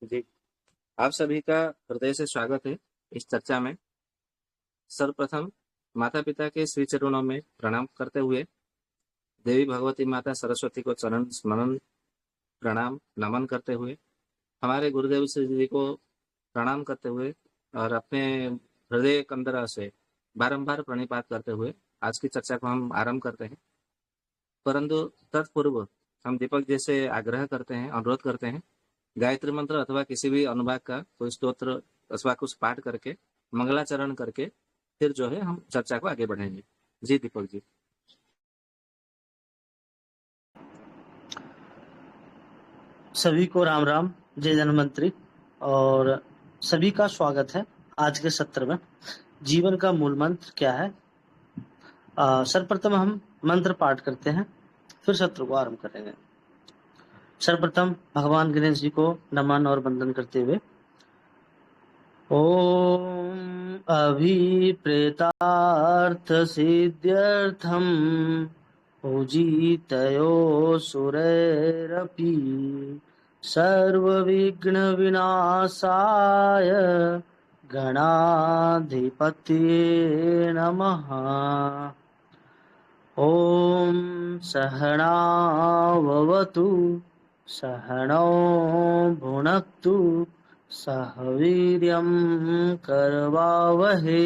जी, आप सभी का हृदय से स्वागत है इस चर्चा में। सर्वप्रथम माता-पिता के श्री चरणों में प्रणाम करते हुए, देवी भगवती माता सरस्वती को चरण स्मरण, प्रणाम, नमन करते हुए, हमारे गुरुदेव श्री जी को प्रणाम करते हुए और अपने हृदय कंदरा से बारंबार प्रणिपात करते हुए आज की चर्चा को हम आरंभ करते हैं। परंतु तत्पूर्व हम दीपक जी से आग्रह करते हैं, अनुरोध करते हैं, गायत्री मंत्र अथवा किसी भी अनुभाग का कोई स्तोत्र अथवा कुछ पाठ करके मंगलाचरण करके फिर जो है हम चर्चा को आगे बढ़ाएंगे। जी दीपक जी। सभी को राम राम, जय धन्वंतरी और सभी का स्वागत है आज के सत्र में। जीवन का मूल मंत्र क्या है? सर्वप्रथम हम मंत्र पाठ करते हैं, फिर सत्र को आरंभ करेंगे। सर्वप्रथम भगवान गणेश जी को नमन और वंदन करते हुए ओम अभिप्रेतार्थ सिद्ध्यर्थम पूजितयो सुरैरपि सर्वविघ्न विनाशाय गणाधिपतये नमः। ओम सहनाववतु सहनौ भुनक्तु सह वीर्यं करवावहै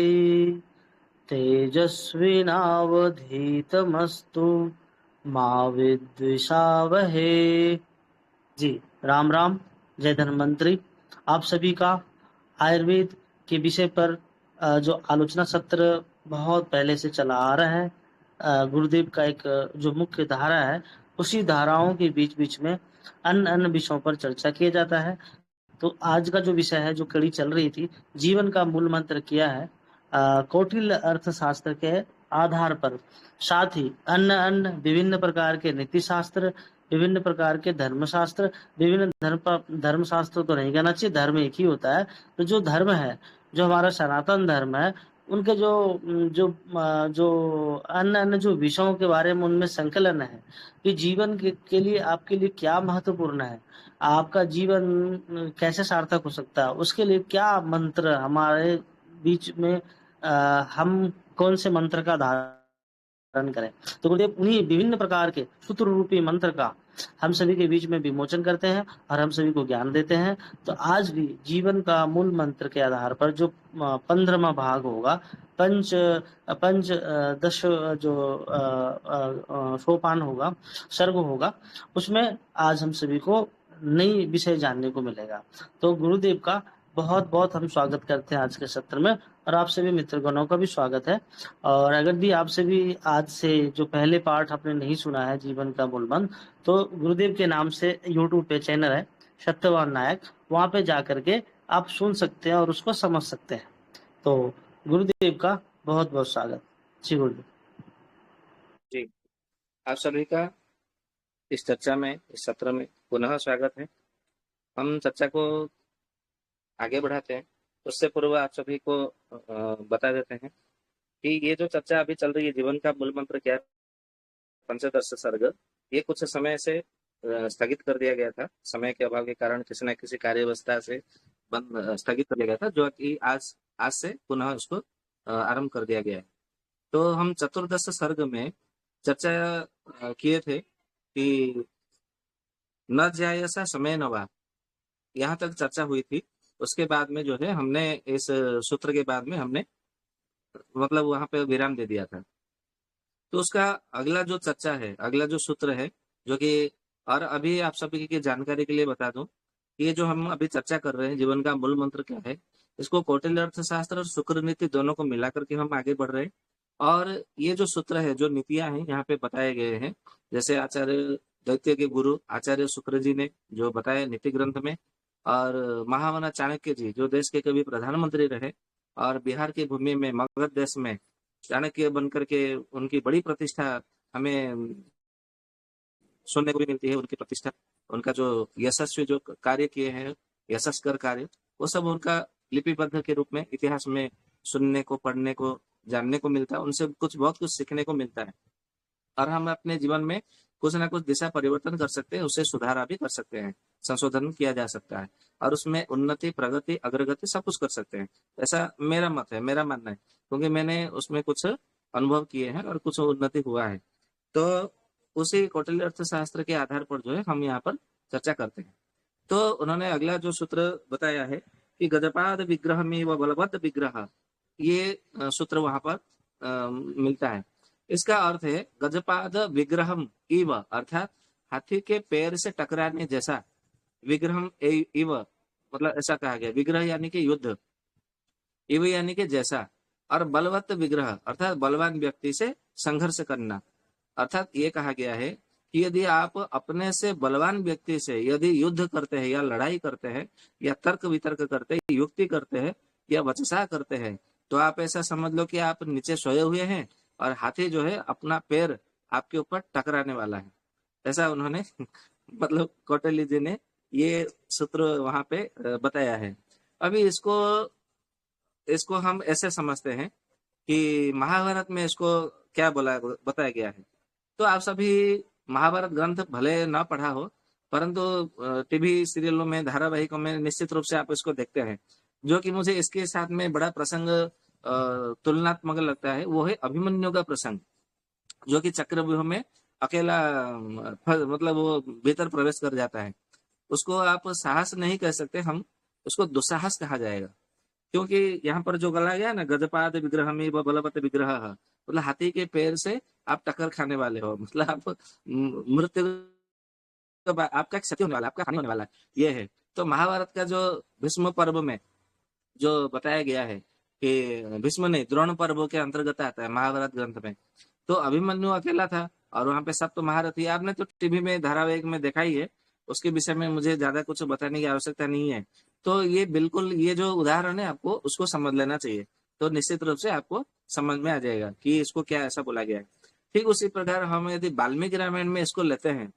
तेजस्विनावधीतमस्तु मा विद्विषावहै। जी राम राम, जय धन्वंतरी। आप सभी का आयुर्वेद के विषय पर जो आलोचना सत्र बहुत पहले से चला आ रहा है, गुरुदेव का एक जो मुख्य धारा है, उसी धाराओं के बीच बीच में अन्य अन्य विषयों पर चर्चा किया जाता है। तो आज का जो विषय है, जो कड़ी चल रही थी, जीवन का मूल मंत्र क्या है, कौटिल्य अर्थशास्त्र के आधार पर, साथ ही अन्य अन्य विभिन्न प्रकार के नीति शास्त्र, विभिन्न प्रकार के धर्मशास्त्र, विभिन्न धर्मशास्त्र तो नहीं कहना चाहिए, धर्म एक ही होता है। तो जो धर्म है, जो हमारा सनातन धर्म है, उनके जो जो जो अन्य अन्य जो विषयों के बारे में उनमें संकलन है कि जीवन के लिए आपके लिए क्या महत्वपूर्ण है, आपका जीवन कैसे सार्थक हो सकता है, उसके लिए क्या मंत्र हमारे बीच में, हम कौन से मंत्र का धारण करें। तो गुरुदेव उन्हीं विभिन्न प्रकार के सूत्र रूपी मंत्र का हम सभी के बीच में विमोचन करते हैं और हम सभी को ज्ञान देते हैं। तो आज भी जीवन का मूल मंत्र के आधार पर जो 15वां भाग होगा, पंच पंच दश जो सोपान होगा, सर्ग होगा, उसमें आज हम सभी को नई विषय जानने को मिलेगा। तो गुरुदेव का बहुत बहुत हम स्वागत करते हैं आज के सत्र में, और आप सभी मित्रगणों का भी स्वागत है। और अगर भी आपसे भी आज से जो पहले पार्ट आपने नहीं सुना है जीवन का मूल मंत्र, तो गुरुदेव के नाम से यूट्यूब पे चैनल है सत्यवान नायक, वहां पे जा करके आप सुन सकते हैं और उसको समझ सकते हैं। तो गुरुदेव का बहुत बहुत स्वागत। जी गुरुदेव। जी, आप सभी का इस चर्चा में, इस सत्र में पुनः स्वागत है। हम चर्चा को आगे बढ़ाते हैं, उससे पूर्व आप सभी को बता देते हैं कि ये जो चर्चा अभी चल रही है, जीवन का मूल मंत्र क्या है, पंचदश सर्ग, ये कुछ समय से स्थगित कर दिया गया था। समय के अभाव के कारण किसी न किसी कार्य व्यवस्था से स्थगित कर दिया गया था, जो कि आज आज से पुनः उसको आरंभ कर दिया गया है। तो हम चतुर्दश सर्ग में चर्चा किए थे कि न जायसा समय नवा, यहाँ तक चर्चा हुई थी। उसके बाद में जो है हमने इस सूत्र के बाद में हमने मतलब वहां पे विराम दे दिया था। तो उसका अगला जो चर्चा है, अगला जो सूत्र है, जो कि, और अभी आप सभी की जानकारी के लिए बता दूं, ये जो हम अभी चर्चा कर रहे हैं जीवन का मूल मंत्र क्या है, इसको कौटिल्य अर्थशास्त्र और शुक्र नीति दोनों को मिला करके हम आगे बढ़ रहे हैं। और ये जो सूत्र है, जो नीतियां हैं यहाँ पे बताए गए हैं, जैसे आचार्य दैत्य के गुरु आचार्य शुक्र जी ने जो बताया नीति ग्रंथ में, और महामना चाणक्य जी जो देश के कभी प्रधानमंत्री रहे और बिहार की भूमि में मगध देश में चाणक्य बनकर के उनकी बड़ी प्रतिष्ठा हमें सुनने को भी मिलती है। उनकी प्रतिष्ठा, उनका जो यशस्वी जो कार्य किए हैं, यशस्कर कार्य, वो सब उनका लिपिबद्ध के रूप में इतिहास में सुनने को, पढ़ने को, जानने को मिलता है। उनसे कुछ बहुत कुछ सीखने को मिलता है और हम अपने जीवन में कुछ ना कुछ दिशा परिवर्तन कर सकते हैं, उससे सुधारा भी कर सकते हैं। संशोधन किया जा सकता है और उसमें उन्नति, प्रगति, अग्रगति सब कुछ कर सकते हैं। ऐसा मेरा मत है, मेरा मानना है, क्योंकि मैंने उसमें कुछ अनुभव किए हैं और कुछ उन्नति हुआ है। तो उसी कौटिल्य अर्थशास्त्र के आधार पर जो है हम यहाँ पर चर्चा करते हैं। तो उन्होंने अगला जो सूत्र बताया है कि गजपाद विग्रह में व बलवद विग्रह, ये सूत्र वहां पर मिलता है। इसका अर्थ है गजपाद विग्रहम इव, अर्थात हाथी के पैर से टकराने जैसा, विग्रहम इव मतलब ऐसा कहा गया, विग्रह यानी कि युद्ध, इव यानी कि जैसा, और बलवत्त विग्रह अर्थात बलवान व्यक्ति से संघर्ष करना। अर्थात ये कहा गया है कि यदि आप अपने से बलवान व्यक्ति से यदि युद्ध करते हैं या लड़ाई करते हैं या तर्क वितर्क करते हैं, युक्ति करते हैं या वचसा करते हैं, तो आप ऐसा समझ लो कि आप नीचे सोए हुए हैं और हाथी जो है अपना पैर आपके ऊपर टकराने वाला है। ऐसा उन्होंने मतलब कौटिल्य जी ने ये सूत्र वहां पे बताया है। अभी इसको इसको हम ऐसे समझते हैं कि महाभारत में इसको क्या बोला बताया गया है। तो आप सभी महाभारत ग्रंथ भले न पढ़ा हो, परंतु टीवी सीरियलों में, धारावाहिकों में निश्चित रूप से आप इसको देखते हैं। जो कि मुझे इसके साथ में बड़ा प्रसंग तुलनात्मक लगता है, वो है अभिमन्यु का प्रसंग, जो कि चक्रव्यूह में अकेला मतलब वो भीतर प्रवेश कर जाता है। उसको आप साहस नहीं कह सकते, हम उसको दुस्साहस कहा जाएगा, क्योंकि यहाँ पर जो गला गया ना, गजपाद विग्रह में बलवत विग्रह, मतलब हाथी के पैर से आप टक्कर खाने वाले हो, मतलब आप मृत्यु आपका क्षति होने वाला है, आपका हानि होने वाला है, ये है। तो महाभारत का जो भीष्म पर्व में जो बताया गया है कि भीष्म नहीं, द्रोण पर्व के अंतर्गत आता है महाभारत ग्रंथ में। तो अभिमन्यु अकेला था और वहां पे सब तो महारथी, आपने तो टीवी में धारावाहिक में देखा ही है, उसके विषय में मुझे ज्यादा कुछ बताने की आवश्यकता नहीं है। तो ये बिल्कुल, ये जो उदाहरण है आपको उसको समझ लेना चाहिए, तो निश्चित रूप से आपको समझ में आ जाएगा कि इसको क्या ऐसा बोला गया है। ठीक उसी प्रकार हम यदि वाल्मीकि रामायण में इसको लेते हैं,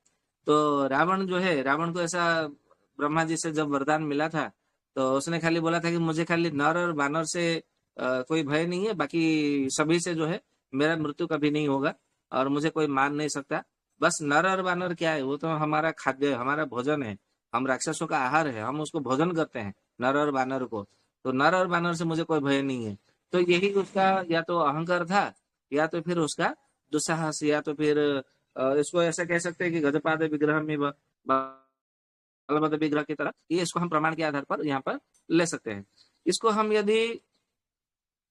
तो रावण जो है, रावण को ऐसा ब्रह्मा जी से जब वरदान मिला था, तो उसने खाली बोला था कि मुझे खाली नर और बानर से कोई भय नहीं है, बाकी सभी से जो है मेरा मृत्यु कभी नहीं होगा और मुझे कोई मार नहीं सकता। बस नर और बानर क्या है, वो तो हमारा खाद्य, हमारा भोजन है, हम राक्षसों का आहार है, हम उसको भोजन करते हैं नर और बानर को। तो नर और बानर से मुझे कोई भय नहीं है। तो यही उसका या तो अहंकार था, या तो फिर उसका दुस्साहस, या तो फिर इसको ऐसा कह सकते हैं कि गजपाद विग्रह में बलवद विग्रह की तरह, ये इसको हम प्रमाण के आधार पर यहाँ पर ले सकते हैं। इसको हम यदि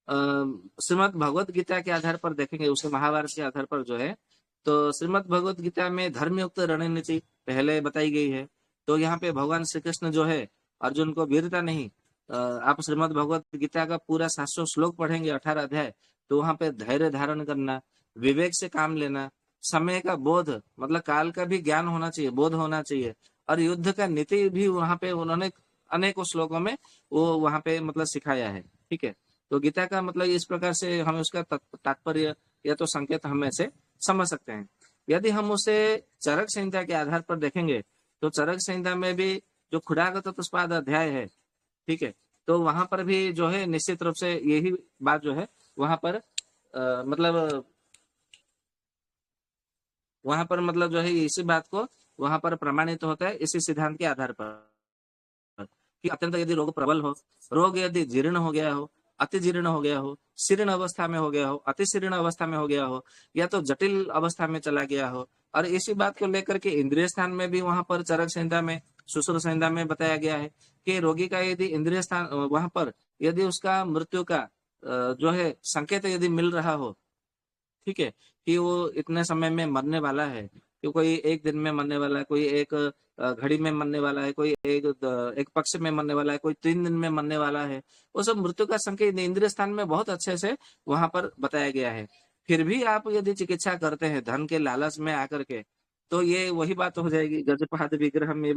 श्रीमद् भगवत गीता के आधार पर देखेंगे, उसके महाभारत के आधार पर जो है, तो श्रीमद् भगवत गीता में धर्मयुक्त रणनीति पहले बताई गई है। तो यहाँ पे भगवान श्री कृष्ण जो है अर्जुन को वीरता नहीं, आप श्रीमद् भगवत गीता का पूरा 700 श्लोक पढ़ेंगे, 18 अध्याय, तो वहां पे धैर्य धारण करना, विवेक से काम लेना, समय का बोध, मतलब काल का भी ज्ञान होना चाहिए, बोध होना चाहिए, और युद्ध का नीति भी वहां पे उन्होंने अनेकों श्लोकों में वो वहां पे मतलब सिखाया है। ठीक है, तो गीता का मतलब इस प्रकार से हम उसका तात्पर्य या तो संकेत हम ऐसे समझ सकते हैं। यदि हम उसे चरक संहिता के आधार पर देखेंगे, तो चरक संहिता में भी जो खुड़ागत चतुष्पाद अध्याय है, ठीक है, तो वहां पर भी जो है निश्चित रूप से यही बात जो है वहां पर मतलब वहां पर मतलब जो है इसी बात को वहां पर प्रमाणित होता है, इसी सिद्धांत के आधार पर कि अत्यंत यदि रोग प्रबल हो, रोग यदि जीर्ण हो गया हो, अति जीर्ण हो गया हो, शीर्ण अवस्था में हो गया हो, अति शीर्ण अवस्था में हो गया हो, या तो जटिल अवस्था में चला गया हो, और इसी बात को लेकर के इंद्रिय स्थान में भी वहां पर चरक संहिता में, सुश्रुत संहिता में बताया गया है कि रोगी का यदि इंद्रिय स्थान वहां पर यदि उसका मृत्यु का जो है संकेत यदि मिल रहा हो, ठीक है, कि वो इतने समय में मरने वाला है, कि कोई एक दिन में मरने वाला है, कोई एक घड़ी में मरने वाला है, कोई एक पक्ष में मरने वाला है, कोई 3 दिन में मरने वाला है, वो सब मृत्यु का संकेत इंद्रिय स्थान में बहुत अच्छे से वहां पर बताया गया है। फिर भी आप यदि चिकित्सा करते हैं धन के लालच में आकर के, तो ये वही बात हो जाएगी, गजपाद विग्रह में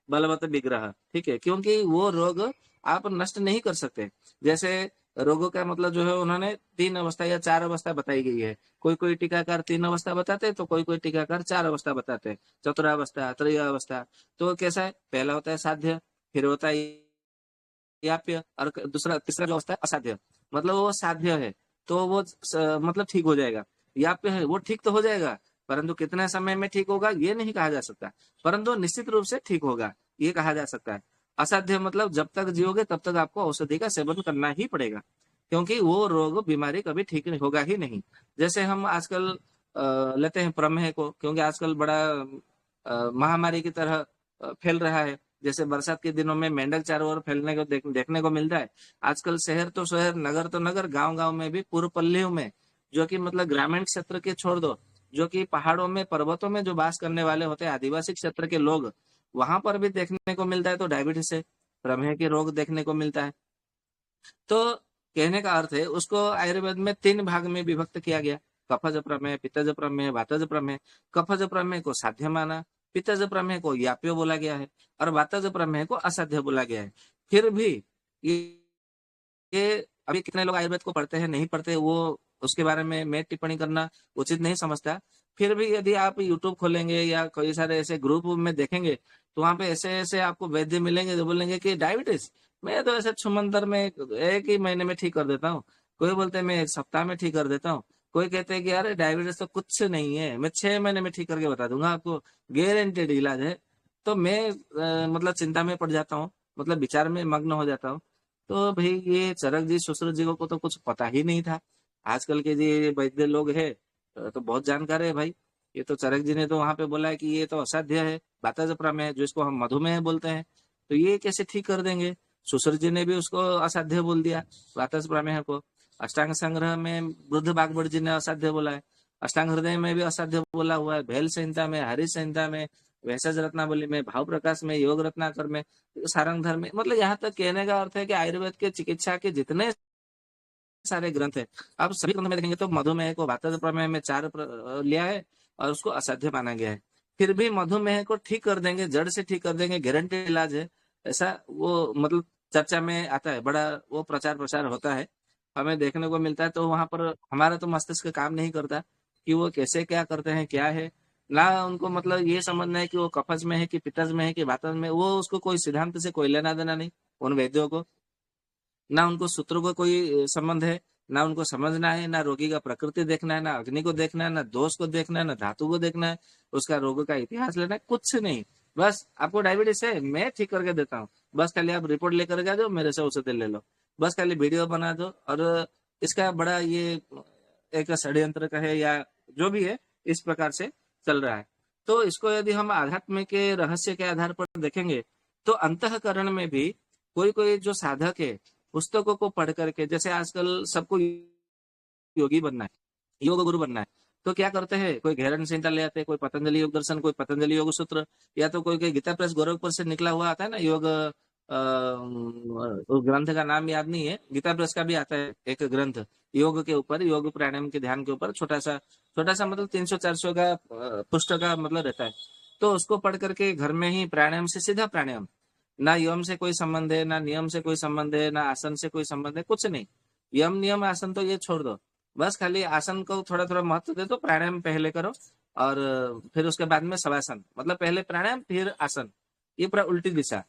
बलवत विग्रह। ठीक है, क्योंकि वो रोग आप नष्ट नहीं कर सकते। जैसे रोगों का मतलब जो है उन्होंने 3 अवस्था या 4 अवस्था बताई गई है। कोई कोई टीकाकार 3 अवस्था बताते हैं, तो कोई कोई टीकाकार 4 अवस्था बताते हैं, चतुरावस्था, त्रयावस्था। तो कैसा है, पहला होता है साध्य, फिर होता है याप्य, और दूसरा तीसरा जो अवस्था है असाध्य, मतलब वो साध्य है तो वो मतलब ठीक हो जाएगा। याप्य है वो ठीक तो हो जाएगा, परंतु कितने समय में ठीक होगा ये नहीं कहा जा सकता, परंतु निश्चित रूप से ठीक होगा। ये कहा जा सकता है। असाध्य मतलब जब तक जियोगे तब तक आपको औषधि का सेवन करना ही पड़ेगा, क्योंकि वो रोग बीमारी कभी ठीक नहीं होगा ही नहीं। जैसे हम आजकल लेते हैं प्रमेह को, क्योंकि आजकल बड़ा महामारी की तरह फैल रहा है। जैसे बरसात के दिनों में मेंढक चारों ओर फैलने को देखने को मिलता है। आजकल शहर तो शहर, नगर तो नगर, गांव गांव में भी, पूर्व पल्लियों में, जो कि मतलब ग्रामीण क्षेत्र के छोड़ दो, जो कि पहाड़ों में पर्वतों में जो वास करने वाले होते हैं आदिवासी क्षेत्र के लोग, वहां पर भी देखने को मिलता है। तो डायबिटीज से प्रमेह के रोग देखने को मिलता है। तो कहने का अर्थ है, उसको आयुर्वेद में 3 भाग में विभक्त किया गया। कफज प्रमेय, पित्तज प्रमेय, वातज प्रमेय। कफज प्रमेय को साध्य माना, पित्तज प्रमेय को याप्य बोला गया है, और वातज प्रमेय को असाध्य बोला गया है। फिर भी ये ये अभी कितने लोग आयुर्वेद को पढ़ते हैं नहीं पढ़ते, वो उसके बारे में मैं टिप्पणी करना उचित नहीं समझता। फिर भी यदि आप यूट्यूब खोलेंगे या कई सारे ऐसे ग्रुप में देखेंगे, तो वहां पे ऐसे ऐसे आपको वैद्य मिलेंगे जो बोलेंगे कि डायबिटीज मैं तो ऐसे छुमंतर में एक ही महीने में ठीक कर देता हूँ। कोई बोलते हैं मैं 1 सप्ताह में ठीक कर देता हूँ। कोई कहते हैं कि अरे डायबिटीज तो कुछ नहीं है, मैं 6 महीने में ठीक करके बता दूंगा आपको, गारंटेड इलाज है। तो मैं मतलब चिंता में पड़ जाता हूँ, मतलब विचार में मग्न हो जाता हूँ। तो भाई ये चरक जी सुश्रुत जी को तो कुछ पता ही नहीं था। आजकल के जो वैद्य लोग है तो बहुत जानकार है भाई। ये तो चरक जी ने तो वहां पे बोला है कि ये तो असाध्य है, वातज प्रमेय, जो इसको हम मधुमेह बोलते हैं, तो ये कैसे ठीक कर देंगे। सुश्रुत जी ने भी उसको असाध्य बोल दिया, वातज प्रमेय को। अष्टांग संग्रह में वृद्ध बागवट जी ने असाध्य बोला है। अष्टांग हृदय में भी असाध्य बोला हुआ है। भेल संहिता में, हरि संहिता में, वैशज रत्नावली में, भाव प्रकाश में, योग रत्नाकर में, सारंग धर्म में, मतलब यहाँ तक कहने का अर्थ है कि आयुर्वेद के चिकित्सा के जितने सारे ग्रंथ है, आप सभी ग्रंथ में देखेंगे तो मधुमेह को वातज प्रमेय में 4 लिया है और उसको असाध्य माना गया है। फिर भी मधुमेह को ठीक कर देंगे, जड़ से ठीक कर देंगे, गारंटी इलाज है, ऐसा वो मतलब चर्चा में आता है, बड़ा वो प्रचार प्रसार होता है, हमें देखने को मिलता है। तो वहां पर हमारा तो मस्तिष्क काम नहीं करता कि वो कैसे क्या करते हैं, क्या है ना। उनको मतलब ये समझना है कि वो कफज में है कि पित्तज में है कि वातज में, वो उसको कोई सिद्धांत से कोई लेना देना नहीं उन वैद्यों को। ना उनको सूत्रों का कोई संबंध है, ना उनको समझना है, ना रोगी का प्रकृति देखना है, ना अग्नि को देखना है, ना दोष को देखना है, ना धातु को देखना है, उसका रोग का इतिहास लेना है, कुछ नहीं। बस आपको डायबिटीज है, मैं ठीक करके देता हूँ, बस खाली आप रिपोर्ट लेकर के आ जाओ, मेरे से औषधि ले लो, बस खाली वीडियो बना दो। और इसका बड़ा ये एक षड्यंत्र का है या जो भी है, इस प्रकार से चल रहा है। तो इसको यदि हम आध्यात्म के रहस्य के आधार पर देखेंगे, तो अंतःकरण में भी कोई कोई जो साधक है, पुस्तकों को पढ़ करके, जैसे आजकल सबको योगी बनना है, योग गुरु बनना है, तो क्या करते हैं, कोई घेरन संहिता ले आते हैं, कोई पतंजलि योग दर्शन, कोई पतंजलि योग सूत्र, या तो कोई कोई गीता प्रेस गोरखपुर से निकला हुआ आता है ना योग, उस ग्रंथ का नाम याद नहीं है, गीता प्रेस का भी आता है एक ग्रंथ योग के ऊपर, योग प्राणायाम के ध्यान के ऊपर, छोटा सा मतलब 300-400 का पुष्ट का मतलब रहता है। तो उसको पढ़ करके घर में ही प्राणायाम से सीधा प्राणायाम, ना यम से कोई संबंध है, ना नियम से कोई संबंध है, ना आसन से कोई संबंध है, कुछ नहीं। यम नियम आसन तो ये छोड़ दो, बस खाली आसन को थोड़ा थोड़ा महत्व दे दो, प्राणायाम पहले करो, और फिर उसके बाद में शवासन, मतलब पहले प्राणायाम फिर आसन, ये पूरा उल्टी दिशा।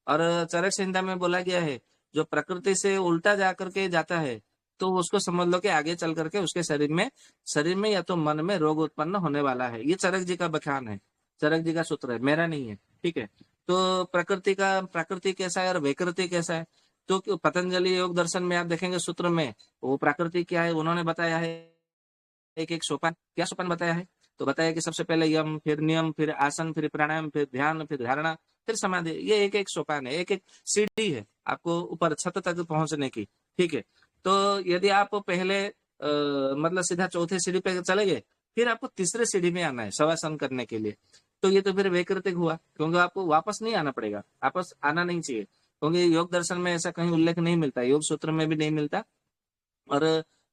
और चरक संहिता में बोला गया है, जो प्रकृति से उल्टा जा करके जाता है, तो उसको समझ लो कि आगे चल करके उसके शरीर में या तो मन में रोग उत्पन्न होने वाला है। ये चरक जी का बखान है, चरक जी का सूत्र है, मेरा नहीं है, ठीक है। तो प्रकृति कैसा है और विकृति कैसा है, तो पतंजलि योग दर्शन में आप देखेंगे सूत्र में, वो प्रकृति क्या है उन्होंने बताया है, एक एक सोपान, क्या सोपान बताया है, तो बताया कि सबसे पहले यम, फिर नियम, फिर आसन, फिर प्राणायाम, फिर ध्यान, फिर धारणा, फिर समाधि, ये एक एक सोपान है, एक एक सीढ़ी है आपको ऊपर छत तक पहुंचने की, ठीक है। तो यदि आप पहले मतलब सीधा चौथे सीढ़ी पे चले गए, फिर आपको तीसरे सीढ़ी में आना है शवासन करने के लिए, तो ये तो फिर वैकृतिक हुआ, क्योंकि आपको वापस नहीं आना पड़ेगा, वापस आना नहीं चाहिए, क्योंकि योग दर्शन में ऐसा कहीं उल्लेख नहीं मिलता, योग सूत्र में भी नहीं मिलता। और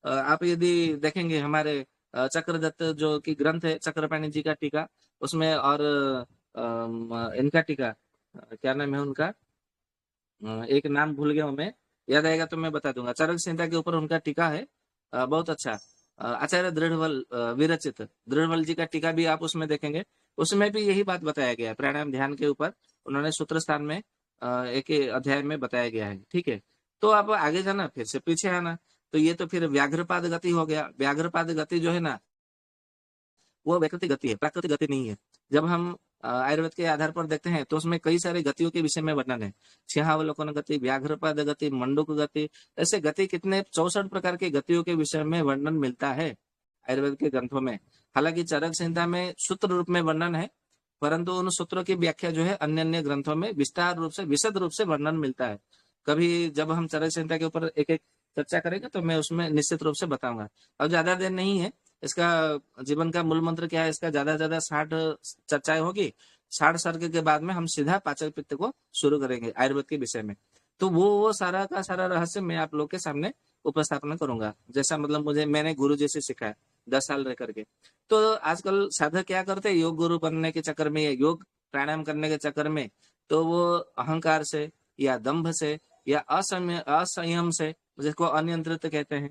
आप यदि देखेंगे हमारे चक्रदत्त जो कि ग्रंथ है, चक्रपाणी जी का टीका, उसमें, और इनका टीका, क्या नाम है उनका, एक नाम भूल गया हूं मैं, याद आएगा तो मैं बता दूंगा। चरक संहिता के ऊपर उनका टीका है, बहुत अच्छा, आचार्य दृढ़वल विरचित दृढ़वल जी का टीका भी आप उसमें देखेंगे, उसमें भी यही बात बताया गया है, प्राणायाम ध्यान के ऊपर उन्होंने सूत्र स्थान में एक अध्याय में बताया गया है, ठीक है। तो आप आगे जाना, फिर से पीछे आना, तो ये तो फिर व्याघ्रपाद गति हो गया। व्याघ्रपाद गति जो है ना, वो वैकृतिक गति है, प्राकृतिक गति नहीं है। जब हम आयुर्वेद के आधार पर देखते हैं तो उसमें कई सारे गतियों के विषय में वर्णन है। सिंहावलोकन गति, व्याघ्रपाद गति, मंडूक गति, ऐसे गति कितने 64 प्रकार की गतियों के विषय में वर्णन मिलता है आयुर्वेद के ग्रंथों में। हालांकि चरक संहिता में सूत्र रूप में वर्णन है, परंतु उन सूत्रों की व्याख्या जो है अन्य अन्य ग्रंथों में विस्तार रूप से, विशद रूप से वर्णन मिलता है। कभी जब हम चरक संहिता के ऊपर एक एक चर्चा करेंगे तो मैं उसमें निश्चित रूप से बताऊंगा। अब ज्यादा देर नहीं है, इसका जीवन का मूल मंत्र क्या है, इसका ज्यादा से ज्यादा 60 चर्चाएं होगी। 60 सर्ग के बाद में हम सीधा पाचक पित्त को शुरू करेंगे आयुर्वेद के विषय में। तो वो सारा का सारा रहस्य मैं आप लोग के सामने उपस्थापना करूंगा, जैसा मतलब मैंने गुरु जी से सीखा है 10 साल रह करके। तो आजकल साधक क्या करते हैं, योग गुरु बनने के चक्कर में, योग प्राणायाम करने के चक्कर में, तो वो अहंकार से या दंभ से या असंयम से, जिसको अनियंत्रित कहते हैं,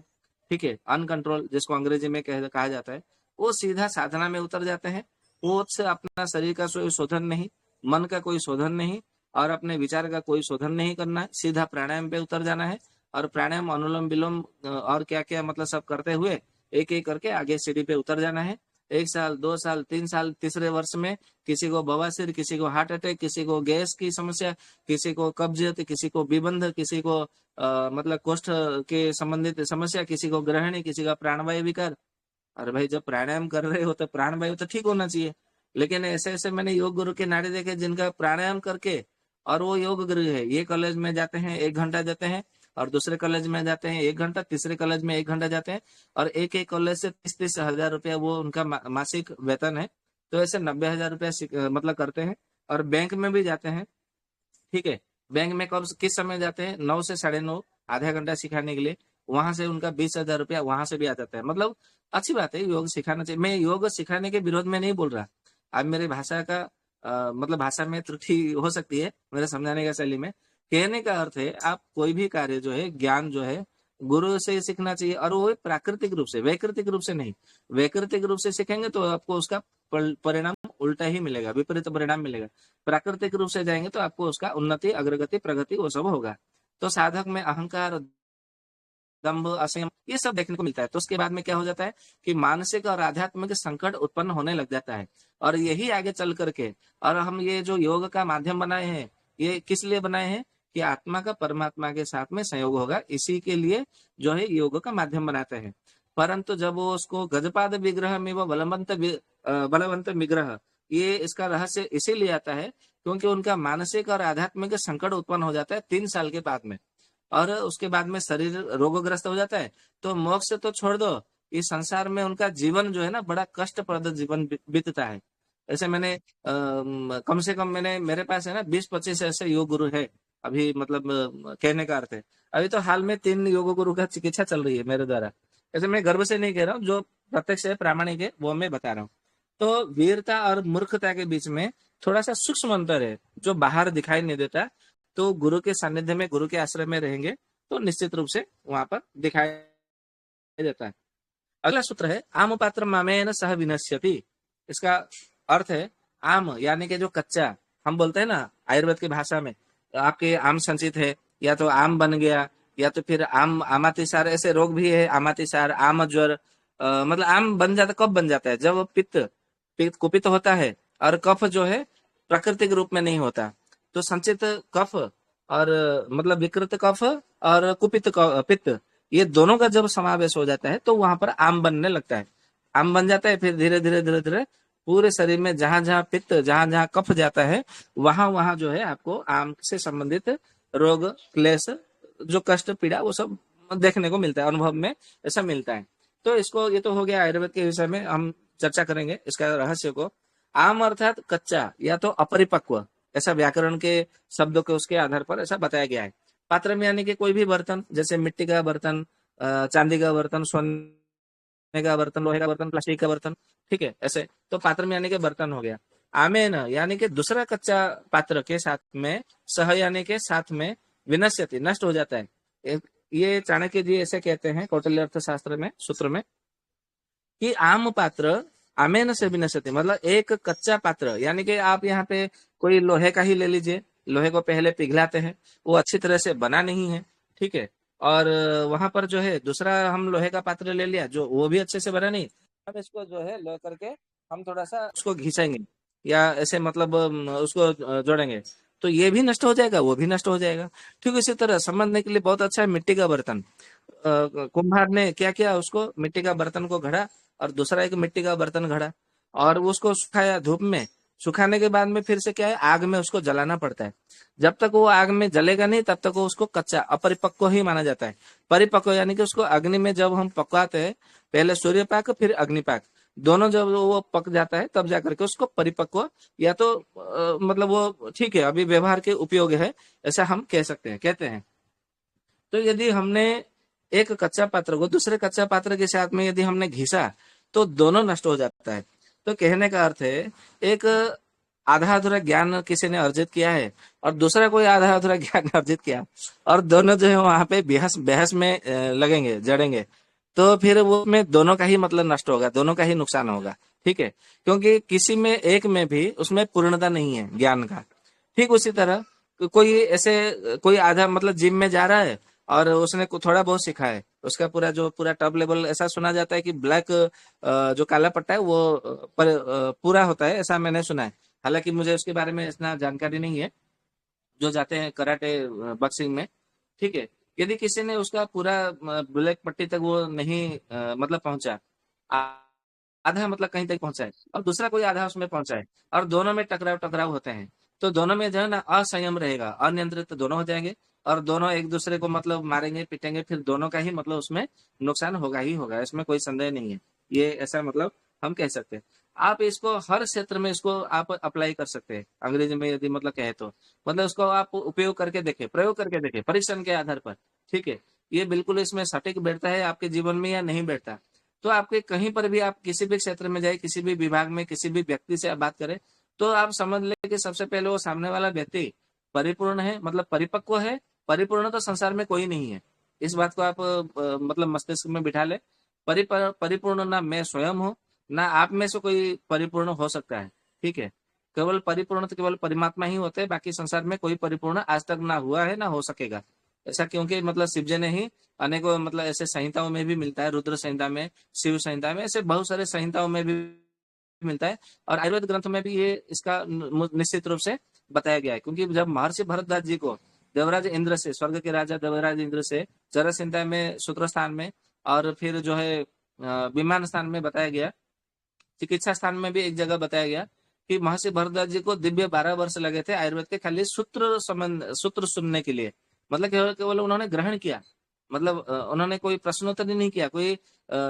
ठीक है, अनकंट्रोल जिसको अंग्रेजी में कहा जाता है, वो सीधा साधना में उतर जाते हैं। वो से अपना शरीर का कोई शोधन नहीं, मन का कोई शोधन नहीं, और अपने विचार का कोई शोधन नहीं करना है, सीधा प्राणायाम पे उतर जाना है। और प्राणायाम, अनुलोम विलोम और क्या क्या मतलब सब करते हुए एक एक करके आगे सीढ़ी पे उतर जाना है। 1 साल, 2 साल, 3 साल, तीसरे वर्ष में किसी को बवासीर, किसी को हार्ट अटैक, किसी को गैस की समस्या, किसी को कब्जियत, किसी को विबंध, किसी को मतलब कोष्ठ के संबंधित समस्या, किसी को ग्रहणी, किसी का प्राणवायु विकार। अरे भाई, जब प्राणायाम कर रहे हो तो प्राणवायु तो ठीक होना चाहिए। लेकिन ऐसे ऐसे मैंने योग गुरु के नारे देखे जिनका प्राणायाम करके, और वो योग गुरु है, ये कॉलेज में जाते हैं 1 घंटा जाते हैं, और दूसरे कॉलेज में जाते हैं 1 घंटा, तीसरे कॉलेज में 1 घंटा जाते हैं, और एक एक कॉलेज से 30-30 हजार रुपया वो उनका मासिक वेतन है। तो ऐसे 90,000 रुपया मतलब करते हैं। और बैंक में भी जाते हैं, ठीक है। बैंक में कब किस समय जाते हैं, 9 से 9:30, आधा घंटा सिखाने के लिए। वहां से उनका 20,000 रुपया वहां से भी आ जाता है। मतलब अच्छी बात है, योग सिखाना चाहिए। मैं योग सिखाने के विरोध में नहीं बोल रहा। अब मेरी भाषा का मतलब भाषा में त्रुटि हो सकती है मेरे समझाने का शैली में। कहने का अर्थ है, आप कोई भी कार्य जो है, ज्ञान जो है, गुरु से सीखना चाहिए, और वो प्राकृतिक रूप से, वैकृतिक रूप से नहीं। वैकृतिक रूप से सीखेंगे तो आपको उसका परिणाम उल्टा ही मिलेगा, विपरीत परिणाम मिलेगा। प्राकृतिक रूप से जाएंगे तो आपको उसका उन्नति, अग्रगति, प्रगति वो सब होगा। तो साधक में अहंकार, दंभ, असंयम, ये सब देखने को मिलता है। तो उसके बाद में क्या हो जाता है कि मानसिक और आध्यात्मिक संकट उत्पन्न होने लग जाता है। और यही आगे चल करके, और हम ये जो योग का माध्यम बनाए हैं, ये किस लिए बनाए हैं कि आत्मा का परमात्मा के साथ में संयोग होगा, इसी के लिए जो है योग का माध्यम बनाते हैं। परंतु जब वो उसको गजपाद विग्रह में वो बलवंत विग्रह, ये इसका रहस्य इसीलिए आता है क्योंकि उनका मानसिक और आध्यात्मिक संकट उत्पन्न हो जाता है 3 साल के बाद में। और उसके बाद में शरीर रोगग्रस्त हो जाता है। तो मोक्ष तो छोड़ दो, इस संसार में उनका जीवन जो है ना, बड़ा कष्टप्रद जीवन बीतता है। ऐसे मैंने कम से कम मैंने, मेरे पास है ना 20-25 ऐसे योग गुरु है अभी, मतलब कहने का अर्थ है। अभी तो हाल में 3 योग गुरु का चिकित्सा चल रही है मेरे द्वारा। ऐसे मैं गर्व से नहीं कह रहा हूँ, जो प्रत्यक्ष है, प्रामाणिक है, वो मैं बता रहा हूँ। तो वीरता और मूर्खता के बीच में थोड़ा सा सूक्ष्म अंतर है जो बाहर दिखाई नहीं देता। तो गुरु के सानिध्य में, गुरु के आश्रय में रहेंगे तो निश्चित रूप से वहां पर दिखाई देता है। अगला सूत्र है आम पात्र मामेन सह विनश्यति। इसका अर्थ है आम यानी कि जो कच्चा, हम बोलते हैं ना आयुर्वेद की भाषा में, आपके आम संचित है, या तो आम बन गया, या तो फिर आम, आमातिसार, ऐसे रोग भी है, आमातिसार, आम ज्वर। मतलब आम बन जाता, कब बन जाता है, जब पित्त पित्त कुपित होता है और कफ जो है प्राकृतिक रूप में नहीं होता। तो संचित कफ और मतलब विकृत कफ और कुपित पित्त, ये दोनों का जब समावेश हो जाता है तो वहां पर आम बनने लगता है। आम बन जाता है, फिर धीरे धीरे धीरे धीरे पूरे शरीर में जहां जहां पित्त, जहां जहां कफ जाता है, वहां वहां जो है आपको आम से संबंधित रोग, क्लेश, जो कष्ट, पीड़ा, वो सब देखने को मिलता है, अनुभव में ऐसा मिलता है। तो इसको, ये तो हो गया आयुर्वेद के विषय में, हम चर्चा करेंगे इसका रहस्य को। आम अर्थात कच्चा या तो अपरिपक्व, ऐसा व्याकरण के शब्दों के उसके आधार पर ऐसा बताया गया है। पात्र में यानी कि कोई भी बर्तन, जैसे मिट्टी का बर्तन, चांदी का बर्तन, सोने का बर्तन, लोहे का बर्तन, प्लास्टिक का बर्तन, ठीक है, ऐसे। तो पात्र में यानी कि बर्तन हो गया। आमेन यानी कि दूसरा कच्चा पात्र के साथ में, सह यानी के साथ में, विनश्यति नष्ट हो जाता है। ये चाणक्य जी ऐसे कहते हैं कौटिल्य अर्थशास्त्र में, सूत्र में, कि आम पात्र आमेन से विनश्यति, मतलब एक कच्चा पात्र, यानी कि आप यहाँ पे कोई लोहे का ही ले लीजिए, लोहे को पहले पिघलाते हैं, वो अच्छी तरह से बना नहीं है, ठीक है। और वहां पर जो है दूसरा हम लोहे का पात्र ले लिया, जो वो भी अच्छे से बना नहीं, अब इसको जो है लो करके हम थोड़ा सा उसको घिसेंगे, या ऐसे मतलब उसको जोड़ेंगे तो ये भी नष्ट हो जाएगा, वो भी नष्ट हो जाएगा। ठीक इसी तरह समझने के लिए बहुत अच्छा है मिट्टी का बर्तन। कुम्हार ने क्या किया, उसको मिट्टी का बर्तन को घड़ा और दूसरा एक मिट्टी का बर्तन घड़ा और उसको सुखाया धूप में। सुखाने के बाद में फिर से क्या है, आग में उसको जलाना पड़ता है। जब तक वो आग में जलेगा नहीं तब तक वो उसको कच्चा अपरिपक्व ही माना जाता है। परिपक्व यानी कि उसको अग्नि में जब हम पकवाते हैं, पहले सूर्य पाक फिर अग्निपाक, दोनों जब वो पक जाता है तब जाकर के उसको परिपक्व या तो मतलब वो ठीक है अभी व्यवहार के उपयोग है, ऐसा हम कह सकते हैं, कहते हैं। तो यदि हमने एक कच्चा पात्र को दूसरे कच्चा पात्र के साथ में यदि हमने घिसा तो दोनों नष्ट हो जाता है। तो कहने का अर्थ है, एक आधा अधूरा ज्ञान किसी ने अर्जित किया है और दूसरा कोई आधा अधूरा ज्ञान अर्जित किया और दोनों जो है वहां पे बहस बहस में लगेंगे, जड़ेंगे, तो फिर वो में दोनों का ही मतलब नष्ट होगा, दोनों का ही नुकसान होगा। ठीक है, क्योंकि किसी में एक में भी उसमें पूर्णता नहीं है ज्ञान का। ठीक उसी तरह कोई ऐसे कोई आधा मतलब जिम में जा रहा है और उसने थोड़ा बहुत सीखा है, उसका पूरा जो पूरा टॉप लेवल ऐसा सुना जाता है कि ब्लैक जो काला पट्टा है वो पूरा होता है, ऐसा मैंने सुना है। हालांकि मुझे उसके बारे में इतना जानकारी नहीं है, जो जाते हैं कराटे बॉक्सिंग में। ठीक है, यदि किसी ने उसका पूरा ब्लैक पट्टी तक वो नहीं मतलब पहुंचा, आधा मतलब कहीं तक पहुंचा है और दूसरा कोई आधा उसमें पहुंचा है और दोनों में टकराव टकराव होते हैं, तो दोनों में जो है ना असंयम रहेगा, अनियंत्रित दोनों हो जाएंगे और दोनों एक दूसरे को मतलब मारेंगे पीटेंगे, फिर दोनों का ही मतलब उसमें नुकसान होगा ही होगा, इसमें कोई संदेह नहीं है। ये ऐसा मतलब हम कह सकते हैं। आप इसको हर क्षेत्र में इसको आप अप्लाई कर सकते हैं, अंग्रेजी में यदि मतलब कहे तो मतलब उसको आप उपयोग करके देखें, प्रयोग करके देखें परीक्षण के आधार पर। ठीक है, ये बिल्कुल इसमें सटीक बैठता है आपके जीवन में या नहीं बैठता। तो आपके कहीं पर भी आप किसी भी क्षेत्र में जाए, किसी भी विभाग में किसी भी व्यक्ति से आप बात करें तो आप समझ ले कि सबसे पहले वो सामने वाला व्यक्ति परिपूर्ण है, मतलब परिपक्व है। परिपूर्ण तो संसार में कोई नहीं है, इस बात को आप मतलब मस्तिष्क में बिठा ले। परिपूर्ण ना मैं स्वयं हूँ, ना आप में से कोई परिपूर्ण हो सकता है। ठीक है, केवल परिपूर्ण तो केवल परमात्मा ही होते हैं, बाकी संसार में कोई परिपूर्ण आज तक ना हुआ है ना हो सकेगा। ऐसा क्योंकि मतलब शिव जी ने ही अनेकों मतलब ऐसे संहिताओं में भी मिलता है, रुद्र संहिता में, शिव संहिता में, ऐसे बहुत सारे संहिताओं में भी मिलता है और आयुर्वेद ग्रंथों में भी ये इसका निश्चित रूप से बताया गया है। क्योंकि जब महर्षि भरद्वाज जी को देवराज इंद्र से, स्वर्ग के राजा देवराज इंद्र से चरक संहिता में सूत्र स्थान में और फिर जो है विमान स्थान में बताया गया, चिकित्सा स्थान में भी एक जगह बताया गया कि महर्षि भरद्वाज जी को दिव्य 12 वर्ष लगे थे आयुर्वेद के खाली सूत्र संबंध सूत्र सुनने के लिए। मतलब केवल केवल उन्होंने ग्रहण किया, मतलब उन्होंने कोई प्रश्नोत्तरी नहीं किया, कोई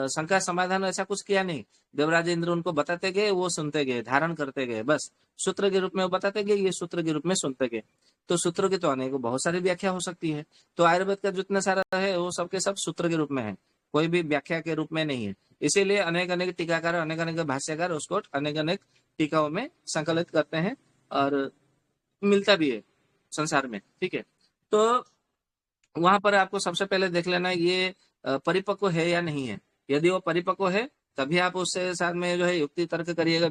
शंका समाधान ऐसा कुछ किया नहीं। देवराज इंद्र उनको बताते गए, वो सुनते गए, धारण करते गए, बस सूत्र के रूप में वो बताते गए, ये सूत्र के रूप में सुनते गए। तो सूत्र की तो अनेक बहुत सारी व्याख्या हो सकती है। तो आयुर्वेद का जितना सारा है वो सबके सब सूत्र के रूप में है, कोई भी व्याख्या के रूप में नहीं है। इसीलिए अनेक अनेक टीकाकार, अनेक अनेक भाष्यकार उसको अनेक अनेक टीकाओं में संकलित करते हैं और मिलता भी है संसार में। ठीक है, तो वहां पर आपको सबसे पहले देख लेना ये परिपक्व है या नहीं है। यदि वो परिपक्व है तभी आप उससे साथ में जो है युक्ति तर्क करिएगा,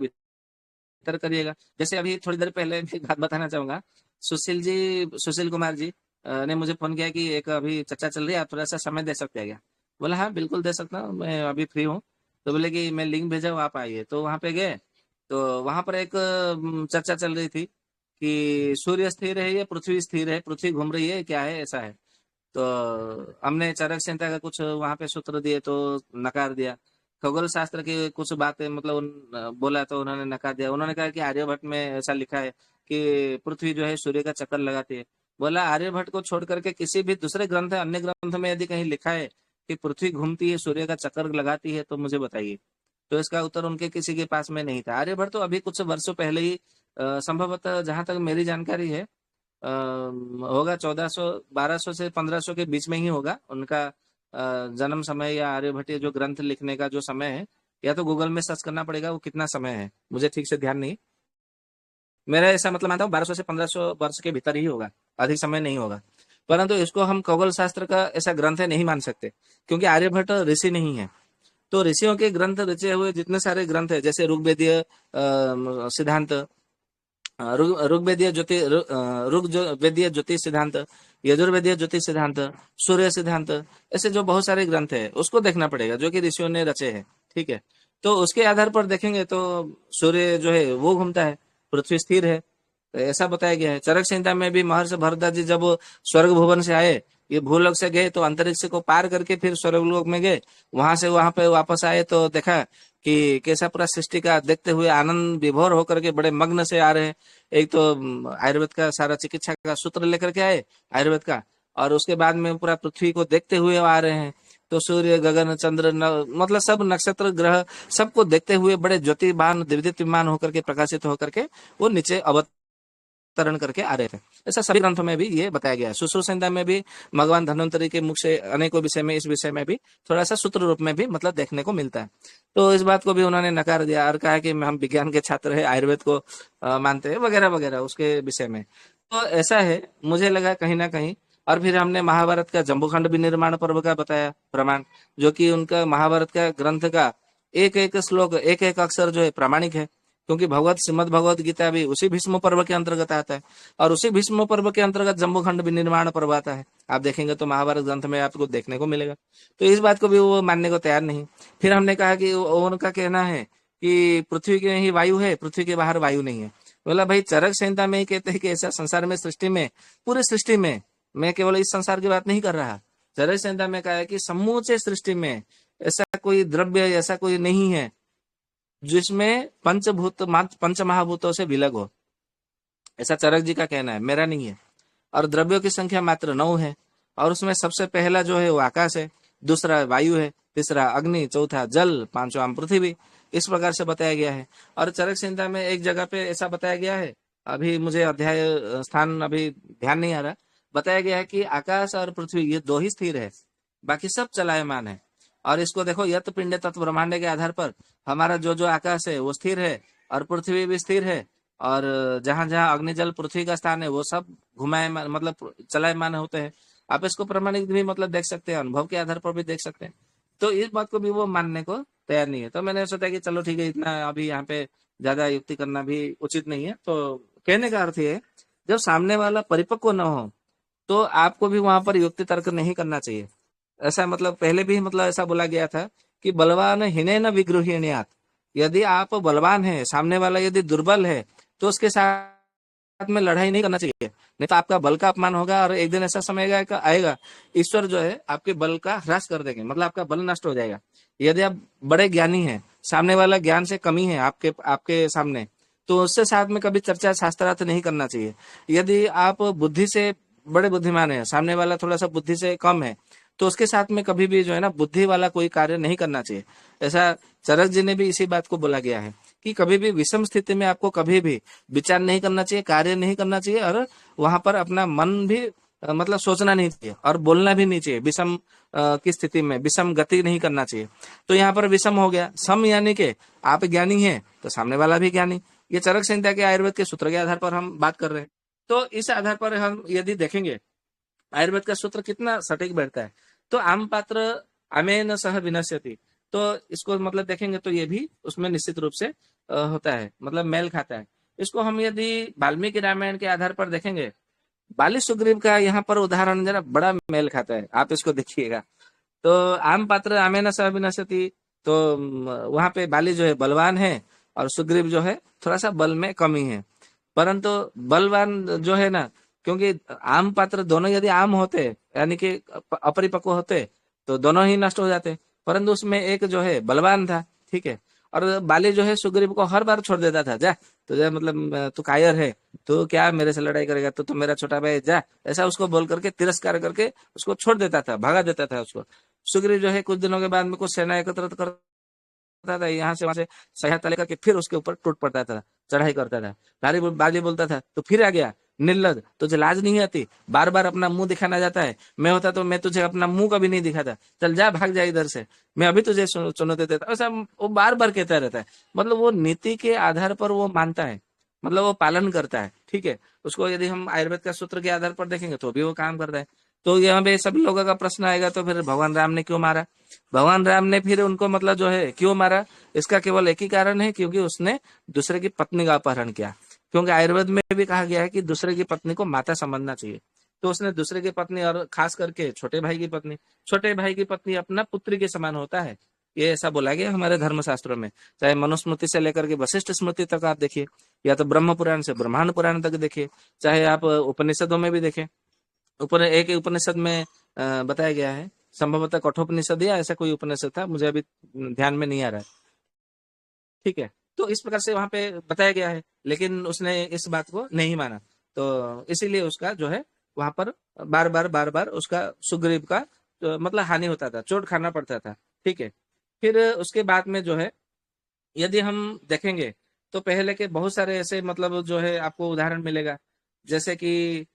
तर्क करिएगा। जैसे अभी थोड़ी देर पहले मैं एक बात बताना चाहूंगा, सुशील कुमार जी ने मुझे फोन किया कि एक अभी चर्चा चल रही है, आप थोड़ा सा समय दे सकते हैं क्या। बोला हाँ बिल्कुल दे सकता हूँ, मैं अभी फ्री हूँ। तो बोले कि मैं लिंक भेजा हूँ आप आइए। तो वहां पे गए तो वहां पर एक चर्चा चल रही थी कि सूर्य स्थिर है या पृथ्वी स्थिर है, पृथ्वी घूम रही है, क्या है, ऐसा है। तो हमने चरक संहिता का कुछ वहां पे सूत्र दिए तो नकार दिया। खगोल शास्त्र की कुछ बातें मतलब बोला तो उन्होंने नकार दिया। उन्होंने कहा कि आर्यभट्ट में ऐसा लिखा है कि पृथ्वी जो है सूर्य का चक्कर लगाती है। बोला आर्यभट्ट को छोड़ करके किसी भी दूसरे ग्रंथ अन्य ग्रंथ में यदि कहीं लिखा है कि पृथ्वी घूमती है सूर्य का चक्कर लगाती है तो मुझे बताइए। तो इसका उत्तर उनके किसी के पास में नहीं था। आर्यभट्ट तो अभी कुछ वर्षों पहले ही संभवतः जहां तक मेरी जानकारी है होगा 1400 1200 से 1500 के बीच में ही होगा उनका जन्म समय, या आर्यभट्ट जो ग्रंथ लिखने का जो समय है, या तो गूगल में सर्च करना पड़ेगा वो कितना समय है, मुझे ठीक से ध्यान नहीं। मेरा ऐसा मतलब मानता हूँ 1200 से 1500 वर्ष के भीतर ही होगा, अधिक समय नहीं होगा। परंतु इसको हम खगोल शास्त्र का ऐसा ग्रंथ है नहीं मान सकते, क्योंकि आर्यभट्ट ऋषि नहीं है। तो ऋषियों के ग्रंथ रचे हुए जितने सारे ग्रंथ है, जैसे ऋग्वेदीय सिद्धांत, ऋग्वेदीय ऋग्वेदीय ज्योतिष सिद्धांत, यजुर्वेदीय ज्योतिष सिद्धांत, सूर्य सिद्धांत, ऐसे जो बहुत सारे ग्रंथ है उसको देखना पड़ेगा जो कि ऋषियों ने रचे हैं। ठीक है, तो उसके आधार पर देखेंगे तो सूर्य जो है वो घूमता है। पृथ्वी स्थिर है, तो ऐसा बताया गया है। चरक संहिता में भी महर्षि भरद्वाज जी जब स्वर्ग भुवन से आए, ये भूलोक से गए तो अंतरिक्ष को पार करके फिर स्वर्गलोक में गए, वहां से वहां पे वापस आए तो देखा कि कैसा पूरा सृष्टि का देखते हुए आनंद विभोर होकर के बड़े मग्न से आ रहे हैं। एक तो आयुर्वेद का सारा चिकित्सा का सूत्र लेकर के आए आयुर्वेद का, और उसके बाद में पूरा पृथ्वी को देखते हुए आ रहे हैं। तो सूर्य गगन चंद्र मतलब सब नक्षत्र ग्रह सबको देखते हुए बड़े ज्योतिबान दिव्यमान होकर के प्रकाशित होकर के वो नीचे अवतरण करके आ रहे थे। ऐसा सभी ग्रंथों में भी ये बताया गया है। सुश्रुत संहिता में भी भगवान धन्वंतरि के मुख से अनेकों विषय में, इस विषय में भी थोड़ा सा सूत्र रूप में भी मतलब देखने को मिलता है। तो इस बात को भी उन्होंने नकार दिया और कहा कि हम विज्ञान के छात्र है, आयुर्वेद को मानते हैं वगैरह वगैरह उसके विषय में। तो ऐसा है, मुझे लगा कहीं ना कहीं। और फिर हमने महाभारत का जम्बूखंड विनिर्माण पर्व का बताया प्रमाण, जो कि उनका महाभारत का ग्रंथ का एक एक श्लोक, एक एक अक्षर जो है प्रामाणिक है, क्योंकि भगवत श्रीमद भगवत गीता भी उसी भीष्म पर्व के अंतर्गत आता है, और उसी भीष्म पर्व के अंतर्गत जम्बूखंड विनिर्माण पर्व आता है। आप देखेंगे तो महाभारत ग्रंथ में आपको देखने को मिलेगा। तो इस बात को भी वो मानने को तैयार नहीं। फिर हमने कहा कि उनका कहना है कि पृथ्वी के ही वायु है, पृथ्वी के बाहर वायु नहीं है। बोला भाई चरक संहिता में ही कहते हैं कि ऐसा संसार में, सृष्टि में, पूरी सृष्टि में, मैं केवल इस संसार की बात नहीं कर रहा, चरक संहिता में कहा है कि समूचे सृष्टि में ऐसा कोई द्रव्य, ऐसा कोई नहीं है जिसमें पंच महाभूतों से विलग हो। ऐसा चरक जी का कहना है, मेरा नहीं है। और द्रव्यों की संख्या मात्र 9 है, और उसमें सबसे पहला जो है वो आकाश है, दूसरा वायु है, तीसरा अग्नि, चौथा जल, पांचवा पृथ्वी। इस प्रकार से बताया गया है। और चरक संहिता में एक जगह पे ऐसा बताया गया है, अभी मुझे अध्याय स्थान अभी ध्यान नहीं आ रहा, बताया गया है कि आकाश और पृथ्वी ये 2 ही स्थिर है, बाकी सब चलायमान है। और इसको देखो, यत पिंड तत्व ब्रह्मांड के आधार पर हमारा जो जो आकाश है वो स्थिर है, और पृथ्वी भी स्थिर है, और जहां जहां अग्नि जल पृथ्वी का स्थान है वो सब घुमाएमान मतलब चलायमान होते हैं। आप इसको प्रमाणिक भी मतलब देख सकते हैं, अनुभव के आधार पर भी देख सकते हैं। तो इस बात को भी वो मानने को तैयार नहीं है। तो मैंने सोचा कि चलो ठीक है, इतना अभी यहाँ पे ज्यादा युक्ति करना भी उचित नहीं है। तो कहने का अर्थ है, जब सामने वाला परिपक्व न हो तो आपको भी वहां पर युक्ति तर्क नहीं करना चाहिए। ऐसा मतलब पहले भी मतलब ऐसा बोला गया था कि बलवान हिने न विगृहिण्यात। यदि आप बलवान है, सामने वाला यदि दुर्बल है, तो उसके साथ में लड़ाई नहीं करना चाहिए, नहीं तो आपका बल का अपमान होगा, और एक दिन ऐसा समय आएगा ईश्वर जो है आपके बल का ह्रास कर देंगे, मतलब आपका बल नष्ट हो जाएगा। यदि आप बड़े ज्ञानी हैं, सामने वाला ज्ञान से कमी है आपके आपके सामने, तो उससे साथ में कभी चर्चा शास्त्रार्थ नहीं करना चाहिए। यदि आप बुद्धि से बड़े बुद्धिमान है, सामने वाला थोड़ा सा बुद्धि से कम है, तो उसके साथ में कभी भी जो है ना बुद्धि वाला कोई कार्य नहीं करना चाहिए। ऐसा चरक जी ने भी इसी बात को बोला गया है कि कभी भी विषम स्थिति में आपको कभी भी विचार नहीं करना चाहिए, कार्य नहीं करना चाहिए, और वहां पर अपना मन भी मतलब सोचना नहीं चाहिए और बोलना भी नहीं चाहिए। विषम की स्थिति में विषम गति नहीं करना चाहिए। तो यहाँ पर विषम हो गया, सम यानी कि आप ज्ञानी हैं तो सामने वाला भी ज्ञानी। ये चरक संहिता के आयुर्वेद के सूत्र के आधार पर हम बात कर रहे हैं। तो इस आधार पर हम यदि देखेंगे आयुर्वेद का सूत्र कितना सटीक बैठता है। तो आम पात्र अमेन सह विनश्यति, तो इसको मतलब देखेंगे तो ये भी उसमें निश्चित रूप से होता है, मतलब मेल खाता है। इसको हम यदि वाल्मीकि रामायण के आधार पर देखेंगे, बाली सुग्रीव का यहाँ पर उदाहरण जरा बड़ा मेल खाता है, आप इसको देखिएगा। तो आम पात्र आमेन सह विनश्यति, तो वहां पे बाली जो है बलवान है, और सुग्रीव जो है थोड़ा सा बल में कमी है। परंतु बलवान जो है ना, क्योंकि आम पात्र दोनों यदि आम होते यानी कि अपरिपक्व होते तो दोनों ही नष्ट हो जाते, परंतु उसमें एक जो है बलवान था, ठीक है। और बाली जो है सुग्रीव को हर बार छोड़ देता था, जा तुझे मतलब तू कायर है, तू क्या मेरे से लड़ाई करेगा, तो मेरा छोटा भाई जा, ऐसा उसको बोल करके तिरस्कार करके उसको छोड़ देता था, भगा देता था उसको। सुग्रीव जो है कुछ दिनों के बाद में कुछ सेना एकत्रित करता था, यहाँ से वहां से सहायता लेकर के फिर उसके ऊपर टूट पड़ता था, चढ़ाई करता था। बाली बोलता था तो फिर आ गया, निर्लज, तुझे लाज नहीं आती, बार बार अपना मुंह दिखाना जाता है, मैं होता तो मैं तुझे अपना मुंह कभी नहीं दिखाता, चल जा भाग जा इधर से, मैं अभी तुझे चुनौती देता। ऐसा वो बार बार कहता रहता है, मतलब वो नीति के आधार पर वो मानता है, मतलब वो पालन करता है, ठीक है। उसको यदि हम आयुर्वेद का सूत्र के आधार पर देखेंगे तो भी वो काम करता है। तो यहाँ पे सभी लोगों का प्रश्न आएगा, तो फिर भगवान राम ने क्यों मारा? भगवान राम ने फिर उनको मतलब जो है क्यों मारा, इसका केवल एक ही कारण है, क्योंकि उसने दूसरे की पत्नी का अपहरण किया। क्योंकि आयुर्वेद में भी कहा गया है कि दूसरे की पत्नी को माता समझना चाहिए। तो उसने दूसरे की पत्नी, और खास करके छोटे भाई की पत्नी, छोटे भाई की पत्नी अपना पुत्री के समान होता है, ये ऐसा बोला गया हमारे धर्मशास्त्रों में। चाहे मनुस्मृति से लेकर के वशिष्ठ स्मृति तक आप देखिए, या तो ब्रह्म पुराण से ब्रह्मांड पुराण तक देखिए, चाहे आप उपनिषदों में भी देखें। एक उपनिषद में बताया गया है, संभवतः कठोपनिषद या ऐसा कोई उपनिषद था, मुझे अभी ध्यान में नहीं आ रहा है। ठीक है, तो इस प्रकार से वहां पे बताया गया है, लेकिन उसने इस बात को नहीं माना, तो इसीलिए उसका जो है वहां पर बार बार उसका सुग्रीव का मतलब हानि होता था, चोट खाना पड़ता था। ठीक है, फिर उसके बाद में जो है यदि हम देखेंगे तो पहले के बहुत सारे ऐसे मतलब जो है आपको उदाहरण मिलेगा, जैसे कि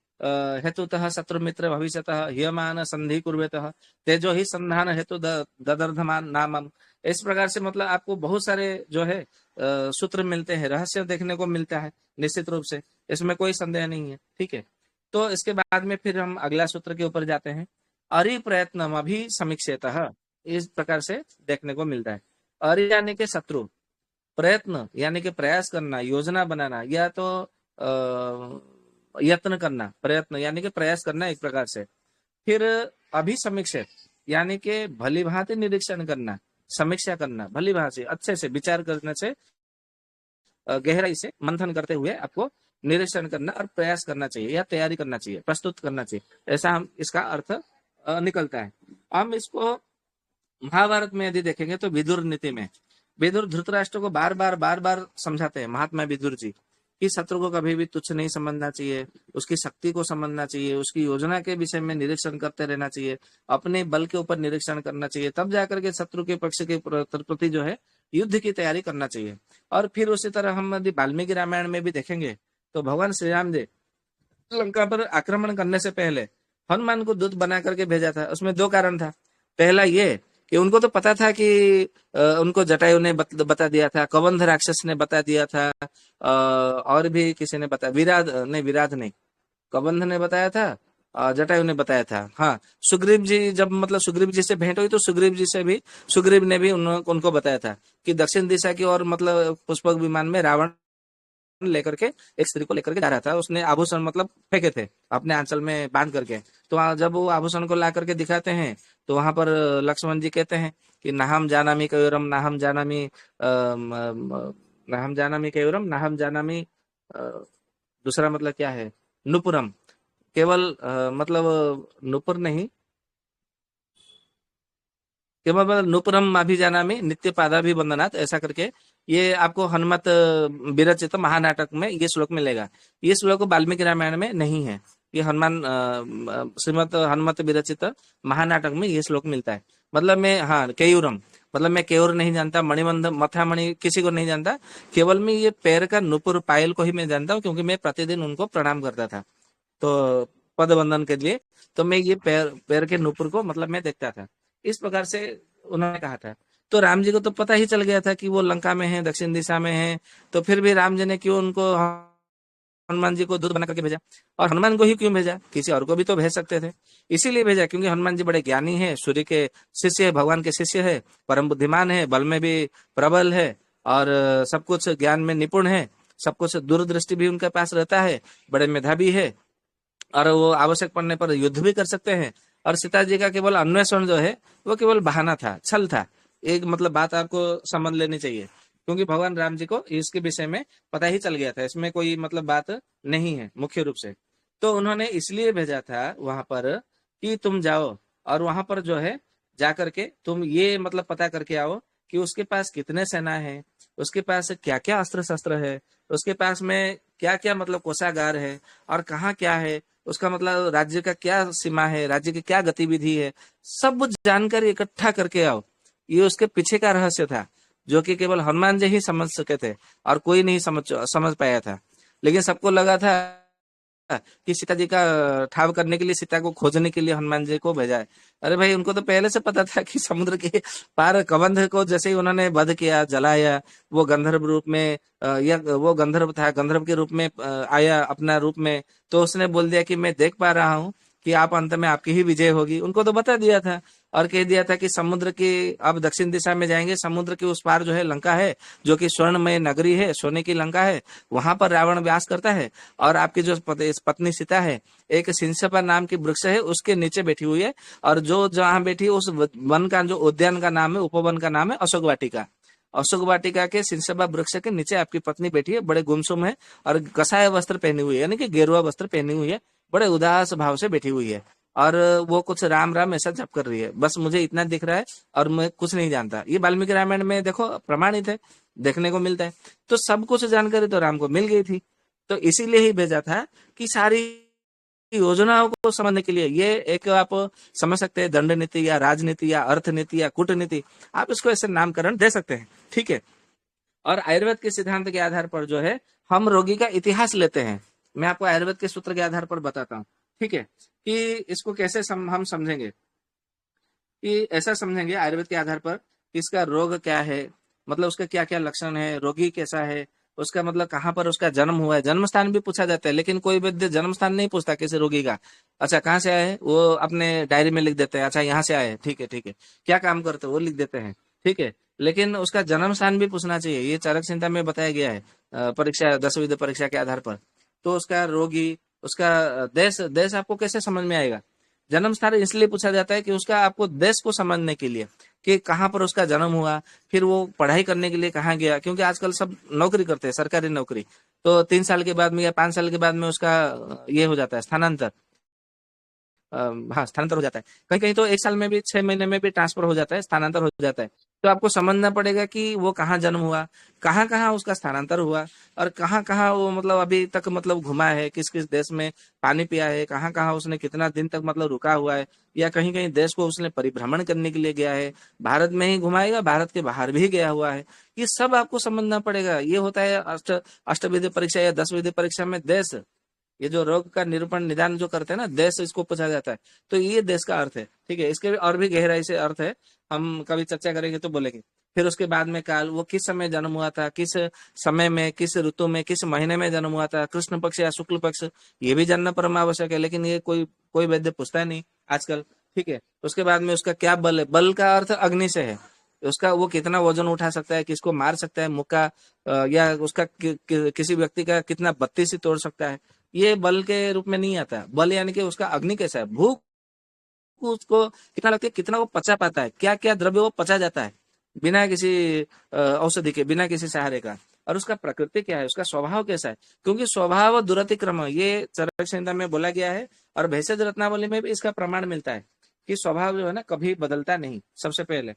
हेतुतः शत्रु मित्र भविष्यतः ह्यमान संधि कुर्वेतः तेजो ही संधान हेतु ददर्धमान नामम। इस प्रकार से मतलब आपको बहुत सारे जो है सूत्र मिलते हैं, रहस्य देखने को मिलता है निश्चित रूप से, इसमें कोई संदेह नहीं है। ठीक है, तो इसके बाद में फिर हम अगला सूत्र के ऊपर जाते हैं, अरि प्रयत्न अभी समीक्षेतः। इस प्रकार से देखने को मिलता है, अरि यानी के शत्रु, प्रयत्न यानी कि प्रयास करना, योजना बनाना, या तो यत्न करना, प्रयत्न यानी कि प्रयास करना एक प्रकार से। फिर अभिसमीक्षित यानी कि भली भांति निरीक्षण करना, समीक्षा करना, भली भांति अच्छे से विचार करने से, गहराई से मंथन करते हुए आपको निरीक्षण करना और प्रयास करना चाहिए, या तैयारी करना चाहिए, प्रस्तुत करना चाहिए, ऐसा हम इसका अर्थ निकलता है। हम इसको महाभारत में यदि देखेंगे तो विदुर नीति में विदुर धृतराष्ट्र को बार बार समझाते हैं, महात्मा विदुर जी, कि शत्रु को कभी भी तुच्छ नहीं समझना चाहिए, उसकी शक्ति को समझना चाहिए, उसकी योजना के विषय में निरीक्षण करते रहना चाहिए, अपने बल के ऊपर निरीक्षण करना चाहिए, तब जाकर के शत्रु के पक्ष के प्रति जो है युद्ध की तैयारी करना चाहिए। और फिर उसी तरह हम यदि वाल्मीकि रामायण में भी देखेंगे तो भगवान श्री राम जी लंका पर आक्रमण करने से पहले हनुमान को दूत बना करके भेजा था। उसमें दो कारण था, पहला ये कि उनको तो पता था कि उनको जटायु ने बता दिया था, कबंध राक्षस ने बता दिया था, और भी किसी ने बताया, विराध नहीं, कबंध ने बताया था, जटायु ने बताया था। हाँ, सुग्रीव जी जब मतलब सुग्रीव जी से भेंट हुई तो सुग्रीव ने भी उनको बताया था कि दक्षिण दिशा की ओर मतलब पुष्पक विमान में रावण लेकर के एक स्त्री को लेकर के जा रहा था, उसने आभूषण मतलब फेंके थे अपने आंचल में बांध करके। तो जब वो आभूषण को ला करके दिखाते हैं तो वहां पर लक्ष्मण जी कहते हैं कि नाहम जानामि कयोरम नाहम जानामि नाहम जानामि कयोरम नाहम जानामि, दूसरा मतलब क्या है, नुपुरम, केवल मतलब नुपुर नहीं, केवल नुपुरम अभिजानामि नित्य पादा भी बंदनाथ, ऐसा करके ये आपको हनुमत विरचित महानाटक में ये श्लोक मिलेगा। ये श्लोक वाल्मीकि रामायण में नहीं है, ये श्रीमद हनुमत विरचित महानाटक में ये श्लोक मिलता है। मतलब मैं, हाँ, केयूरम मतलब मैं केयूर नहीं जानता, मणिबंध मथामणि किसी को नहीं जानता, केवल मैं ये पैर का नुपुर पायल को ही मैं जानता हूँ, क्योंकि मैं प्रतिदिन उनको प्रणाम करता था तो पद बंधन के लिए, तो मैं ये पैर के नुपुर को मतलब मैं देखता था। इस प्रकार से उन्होंने कहा था। तो राम जी को तो पता ही चल गया था कि वो लंका में है, दक्षिण दिशा में है, तो फिर भी राम जी ने क्यों उनको हनुमान जी को दूत बना करके भेजा? और हनुमान को ही क्यों भेजा, किसी और को भी तो भेज सकते थे। इसीलिए भेजा क्योंकि हनुमान जी बड़े ज्ञानी है, सूर्य के शिष्य है, भगवान के शिष्य है, परम बुद्धिमान है, बल में भी प्रबल है, और सब कुछ ज्ञान में निपुण है, सब कुछ दूरदृष्टि भी उनके पास रहता है, बड़े मेधावी है, और वो आवश्यक पड़ने पर युद्ध भी कर सकते हैं। और सीता जी का केवल अन्वेषण जो है वो केवल बहाना था, छल था। एक मतलब बात आपको समझ लेनी चाहिए, क्योंकि भगवान राम जी को इसके विषय में पता ही चल गया था, इसमें कोई मतलब बात नहीं है मुख्य रूप से। तो उन्होंने इसलिए भेजा था वहां पर कि तुम जाओ और वहां पर जो है जाकर के तुम ये मतलब पता करके आओ कि उसके पास कितने सेना है, उसके पास क्या क्या अस्त्र शस्त्र है, उसके पास में क्या क्या मतलब कोषागार है, और कहाँ क्या है, उसका मतलब राज्य का क्या सीमा है, राज्य की क्या गतिविधि है, सब जानकारी इकट्ठा करके आओ। ये उसके पीछे का रहस्य था, जो कि केवल हनुमान जी ही समझ सके थे और कोई नहीं समझ पाया था। लेकिन सबको लगा था कि सीता जी का ठाव करने के लिए, सीता को खोजने के लिए हनुमान जी को भेजा है। अरे भाई, उनको तो पहले से पता था कि समुद्र के पार कबंध को जैसे ही उन्होंने वध किया, जलाया, वो गंधर्व रूप में या वो गंधर्व था, गंधर्व के रूप में आया अपना रूप में, तो उसने बोल दिया कि मैं देख पा रहा हूँ कि आप अंत में आपकी ही विजय होगी, उनको तो बता दिया था। और कह दिया था कि समुद्र की, अब दक्षिण दिशा में जाएंगे, समुद्र के उस पार जो है लंका है, जो कि स्वर्णमय नगरी है, सोने की लंका है, वहां पर रावण वास करता है। और आपकी जो पत्नी सीता है, एक सिंसपा नाम की वृक्ष है उसके नीचे बैठी हुई है। और जो जहां बैठी है उस वन का, जो उद्यान का नाम है, उपवन का नाम है अशोक वाटिका। अशोक वाटिका के सिंसबा वृक्ष के नीचे आपकी पत्नी बैठी है, बड़े गुमसुम है, और कसाय वस्त्र पहनी हुई है, यानी कि गेरुआ वस्त्र पहनी हुई है, बड़े उदास भाव से बैठी हुई है। और वो कुछ राम राम ऐसा जप कर रही है, बस मुझे इतना दिख रहा है और मैं कुछ नहीं जानता। ये वाल्मीकि रामायण में देखो प्रमाणित है, देखने को मिलता है। तो सब कुछ जानकारी तो राम को मिल गई थी, तो इसीलिए ही भेजा था कि सारी योजनाओं को समझने के लिए, ये एक आप समझ सकते हैं दंड नीति या राजनीति या अर्थनीति या कूटनीति, आप इसको ऐसे नामकरण दे सकते हैं, ठीक है। और आयुर्वेद के सिद्धांत के आधार पर जो है हम रोगी का इतिहास लेते हैं। मैं आपको आयुर्वेद के सूत्र के आधार पर बताता हूँ, ठीक है, कि इसको कैसे हम समझेंगे, कि ऐसा समझेंगे आयुर्वेद के आधार पर कि इसका रोग क्या है, मतलब उसका क्या क्या लक्षण है, रोगी कैसा है, उसका मतलब कहाँ पर उसका जन्म हुआ है, जन्म स्थान भी पूछा जाता है, लेकिन कोई वैद्य जन्म स्थान नहीं पूछता किसी रोगी का। अच्छा कहाँ से आए हैं वो अपने डायरी में लिख देते हैं, अच्छा यहाँ से आए हैं, ठीक है ठीक है, क्या काम करते हैं वो लिख देते हैं, ठीक है। लेकिन उसका जन्म स्थान भी पूछना चाहिए, ये चरक संहिता में बताया गया है, परीक्षा 10वीं परीक्षा के आधार पर। तो उसका रोगी, उसका देश, देश आपको कैसे समझ में आएगा, जन्म स्थान इसलिए पूछा जाता है कि उसका आपको देश को समझने के लिए, कि कहाँ पर उसका जन्म हुआ, फिर वो पढ़ाई करने के लिए कहाँ गया, क्योंकि आजकल सब नौकरी करते हैं, सरकारी नौकरी, तो 3 साल के बाद में या 5 साल के बाद में उसका ये हो जाता है स्थानांतर, हाँ स्थानांतर हो जाता है, कहीं कहीं तो 1 साल में भी, 6 महीने में भी ट्रांसफर हो जाता है, स्थानांतर हो जाता है। तो आपको समझना पड़ेगा कि वो कहाँ जन्म हुआ, कहाँ कहाँ उसका स्थानांतर हुआ, और कहाँ कहाँ वो मतलब अभी तक मतलब घुमा है, किस किस देश में पानी पिया है, कहाँ कहाँ उसने कितना दिन तक मतलब रुका हुआ है, या कहीं कहीं देश को उसने परिभ्रमण करने के लिए गया है, भारत में ही घुमाएगा, भारत के बाहर भी गया हुआ है, ये सब आपको समझना पड़ेगा। ये होता है अष्टविधि परीक्षा या 10वीं परीक्षा में देश, ये जो रोग का निरूपण निदान जो करते हैं ना, देश इसको पूछा जाता है। तो ये देश का अर्थ है, ठीक है, इसके और भी गहराई से अर्थ है, हम कभी चर्चा करेंगे तो बोलेंगे। फिर उसके बाद में काल, वो किस समय जन्म हुआ था, किस समय में, किस ऋतु में, किस महीने में जन्म हुआ था, कृष्ण पक्ष या शुक्ल पक्ष, ये भी जानना परम आवश्यक है, लेकिन ये कोई कोई वैद्य पूछता है नहीं आजकल, ठीक है। उसके बाद में उसका क्या बल है, बल का अर्थ अग्नि से है, उसका वो कितना वजन उठा सकता है, किसको मार सकता है, मुक्का या उसका किसी व्यक्ति का कितना बत्ती से तोड़ सकता है, ये बल के रूप में नहीं आता। बल यानी कि उसका अग्नि कैसा है, भूख उसको कितना लगती है, कितना वो पचा पाता है, क्या क्या द्रव्य वो पचा जाता है बिना किसी औषधि के, बिना किसी सहारे का, और उसका प्रकृति क्या है, उसका स्वभाव कैसा है, क्योंकि स्वभाव दुरतिक्रम ये चरक संहिता में बोला गया है, और भेषज रत्नावली में भी इसका प्रमाण मिलता है कि स्वभाव जो है ना कभी बदलता नहीं, सबसे पहले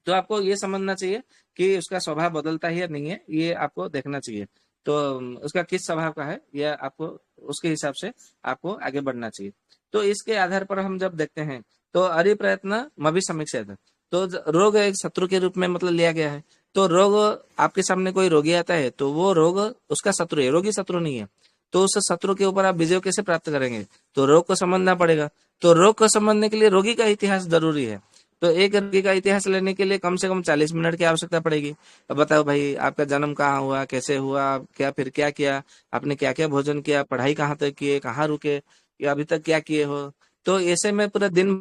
तो आपको ये समझना चाहिए कि उसका स्वभाव बदलता है या नहीं है, ये आपको देखना चाहिए। तो उसका किस स्वभाव का है, यह आपको उसके हिसाब से आपको आगे बढ़ना चाहिए। तो इसके आधार पर हम जब देखते हैं तो अरि प्रयत्न मभि समीक्षा था, तो रोग एक शत्रु के रूप में मतलब लिया गया है। तो रोग, आपके सामने कोई रोगी आता है तो वो रोग उसका शत्रु है, रोगी शत्रु नहीं है। तो उस शत्रु के ऊपर आप विजय कैसे प्राप्त करेंगे, तो रोग को समझना पड़ेगा। तो रोग को समझने के लिए रोगी का इतिहास जरूरी है। तो एक रोगी का इतिहास लेने के लिए कम से कम 40 मिनट की आवश्यकता पड़ेगी। अब बताओ भाई, आपका जन्म कहाँ हुआ, कैसे हुआ, क्या फिर क्या किया, आपने क्या क्या भोजन किया, पढ़ाई कहाँ तक किए, कहाँ रुके, या अभी तक क्या किए हो। तो ऐसे में पूरे दिन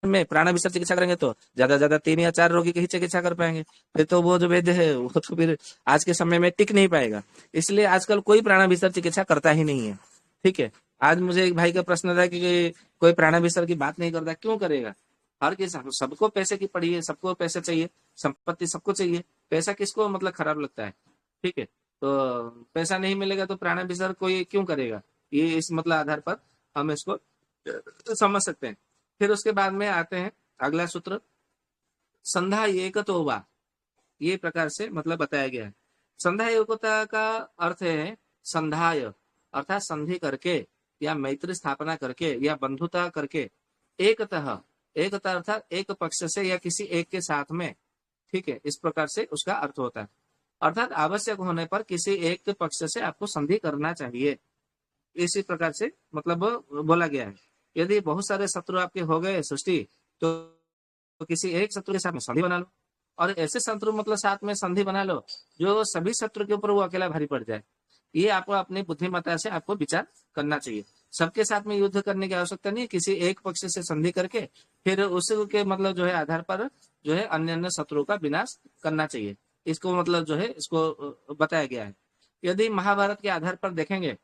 में प्राणाभिसर चिकित्सा करेंगे तो ज्यादा 3 या 4 रोगी की ही चिकित्सा कर पाएंगे, फिर तो वो जो वैद्य है वो तो फिर आज के समय में टिक नहीं पाएगा। इसलिए आजकल कोई प्राणाभिसर चिकित्सा करता ही नहीं है, ठीक है। आज मुझे एक भाई का प्रश्न था कि कोई प्राणाभिसर की बात नहीं करता, क्यों करेगा, हर किस, सबको पैसे की पड़ी है, सबको पैसे चाहिए, संपत्ति सबको चाहिए, पैसा किसको मतलब खराब लगता है, ठीक है। तो पैसा नहीं मिलेगा तो प्राणाभिसर कोई क्यों करेगा, ये इस मतलब आधार पर हम इसको समझ सकते हैं। फिर उसके बाद में आते हैं अगला सूत्र, संधा एक तो वा, ये प्रकार से मतलब बताया गया है। संधा योग्यता का अर्थ है संधाय, अर्थात संधि करके या मैत्री स्थापना करके या बंधुता करके, एकतः, एकता अर्थात एक पक्ष से या किसी एक के साथ में, ठीक है, इस प्रकार से उसका अर्थ होता है। अर्थात आवश्यक होने पर किसी एक पक्ष से आपको संधि करना चाहिए, इसी प्रकार से मतलब बोला गया है। यदि बहुत सारे शत्रु आपके हो गए सृष्टि, तो किसी एक शत्रु के साथ में संधि बना लो, और ऐसे शत्रु मतलब साथ में संधि बना लो जो सभी शत्रु के ऊपर वो अकेला भारी पड़ जाए। ये आपको अपनी बुद्धिमत्ता से आपको विचार करना चाहिए। सबके साथ में युद्ध करने की आवश्यकता नहीं है, किसी एक पक्ष से संधि करके फिर उसके मतलब जो है आधार पर जो है अन्य अन्य शत्रुओं का विनाश करना चाहिए। इसको मतलब जो है इसको बताया गया है। यदि महाभारत के आधार पर देखेंगे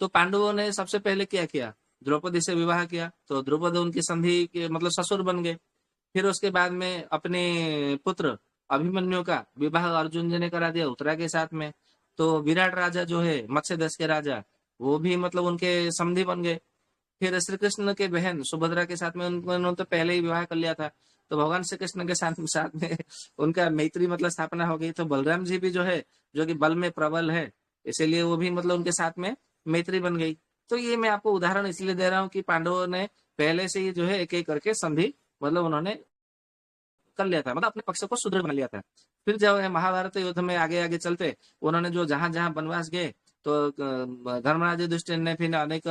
तो पांडवों ने सबसे पहले क्या किया, द्रौपदी से विवाह किया, तो द्रौपदी उनकी संधि के मतलब ससुर बन गए। फिर उसके बाद में अपने पुत्र अभिमन्यु का विवाह अर्जुन जी ने करा दिया उत्तरा के साथ में। तो विराट राजा जो है मत्स्य देश के राजा, वो भी मतलब उनके समधि बन गए। फिर श्री कृष्ण के बहन सुभद्रा के साथ में उन्होंने तो पहले ही विवाह कर लिया था, तो भगवान श्री कृष्ण के साथ में उनका मैत्री मतलब स्थापना हो गई। तो बलराम जी भी जो है, जो कि बल में प्रबल है, इसीलिए वो भी मतलब उनके साथ में मैत्री बन गई। तो ये मैं आपको उदाहरण इसलिए दे रहा हूँ कि पांडवों ने पहले से ही जो है एक एक करके संधि मतलब उन्होंने कर लिया था, मतलब अपने पक्ष को सुदृढ़ बना लिया था। फिर जब महाभारत युद्ध में आगे आगे चलते, उन्होंने जो जहां जहां वनवास गए, तो धर्मराज युधिष्ठिर ने फिर अनेक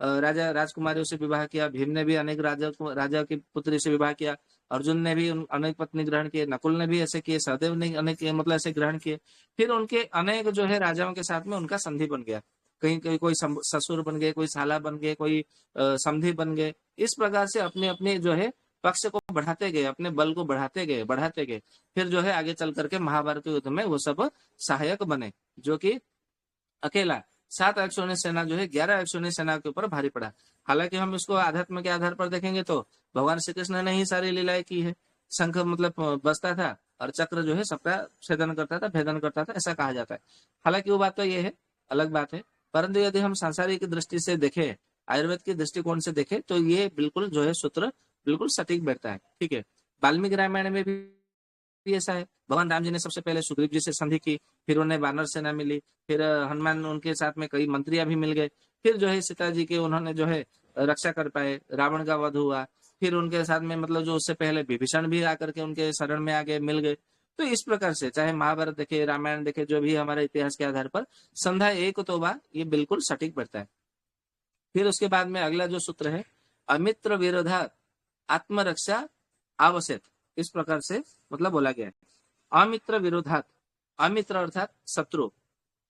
राजा राजकुमारियों से विवाह किया, भीम ने भी अनेक राजा की पुत्री से विवाह किया, अर्जुन ने भी अनेक पत्नी ग्रहण किए, नकुल ने भी ऐसे किए, सहदेव ने अनेक मतलब ऐसे ग्रहण किए। फिर उनके अनेक जो है राजाओं के साथ में उनका संधि बन गया, कहीं कहीं कोई ससुर बन गए, कोई साला बन गए, कोई समधि बन गए। इस प्रकार से अपने अपने जो है पक्ष को बढ़ाते गए, अपने बल को बढ़ाते गए। फिर जो है आगे चल करके महाभारत युद्ध में वो सब सहायक बने, जो कि अकेला 7 अक्षौणी सेना जो है 11 अक्षौणी सेना के ऊपर भारी पड़ा। हालांकि हम इसको आध्यात्म के आधार पर देखेंगे तो भगवान श्री कृष्ण ने ही सारी लीलाएं की है। शंख मतलब बजता था और चक्र जो है सबका छेदन करता था, भेदन करता था, ऐसा कहा जाता है। हालांकि वो बात तो ये है, अलग बात है। परंतु यदि हम सांसारिक दृष्टि से देखें, आयुर्वेद के दृष्टिकोण से देखें, तो ये बिल्कुल जो है सूत्र बिल्कुल सटीक बैठता है। ठीक है, वाल्मीकि रामायण में भी ऐसा है। भगवान राम जी ने सबसे पहले सुग्रीव जी से संधि की, फिर उन्हें वानर सेना मिली, फिर हनुमान उनके साथ में कई मंत्रियां भी मिल गए। फिर जो है सीता जी के उन्होंने जो है रक्षा कर पाए, रावण का वध हुआ। फिर उनके साथ में मतलब जो उससे पहले विभीषण भी आकर के उनके शरण में आगे मिल गए। तो इस प्रकार से चाहे महाभारत देखे, रामायण देखे, जो भी हमारे इतिहास के आधार पर संध्या एक तो बा ये बिल्कुल सटीक बैठता है। फिर उसके बाद में अगला जो सूत्र है, अमित्र विरोधा आत्मरक्षा आवश्यक, इस प्रकार से मतलब बोला गया है। अमित्र विरोधात, अमित्र अर्थात शत्रु,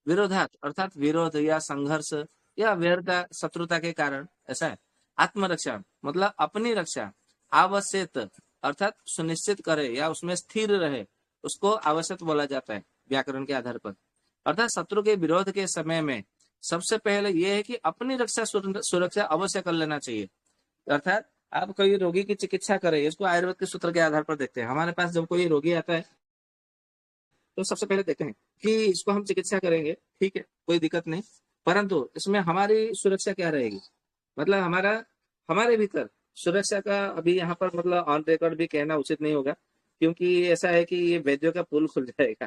विरोधात अर्थात विरोध या संघर्ष या व्यर्थ शत्रुता के कारण, ऐसा है। आत्मरक्षा मतलब अपनी रक्षा, आवश्यक अर्थात सुनिश्चित करे या उसमें स्थिर रहे, उसको आवश्यक बोला जाता है व्याकरण के आधार पर। अर्थात शत्रु के विरोध के समय में सबसे पहले यह है कि अपनी रक्षा सुरक्षा अवश्य कर लेना चाहिए। अर्थात आप कोई रोगी की चिकित्सा करें, इसको आयुर्वेद के सूत्र के आधार पर देखते हैं। हमारे पास जब कोई रोगी आता है तो सबसे पहले देखते हैं कि इसको हम चिकित्सा करेंगे, ठीक है, कोई दिक्कत नहीं, परंतु इसमें हमारी सुरक्षा क्या रहेगी, मतलब हमारा हमारे भीतर सुरक्षा का अभी यहाँ पर मतलब ऑन रिकॉर्ड भी कहना उचित नहीं होगा, क्योंकि ऐसा है कि ये वैद्यों का पुल खुल जाएगा।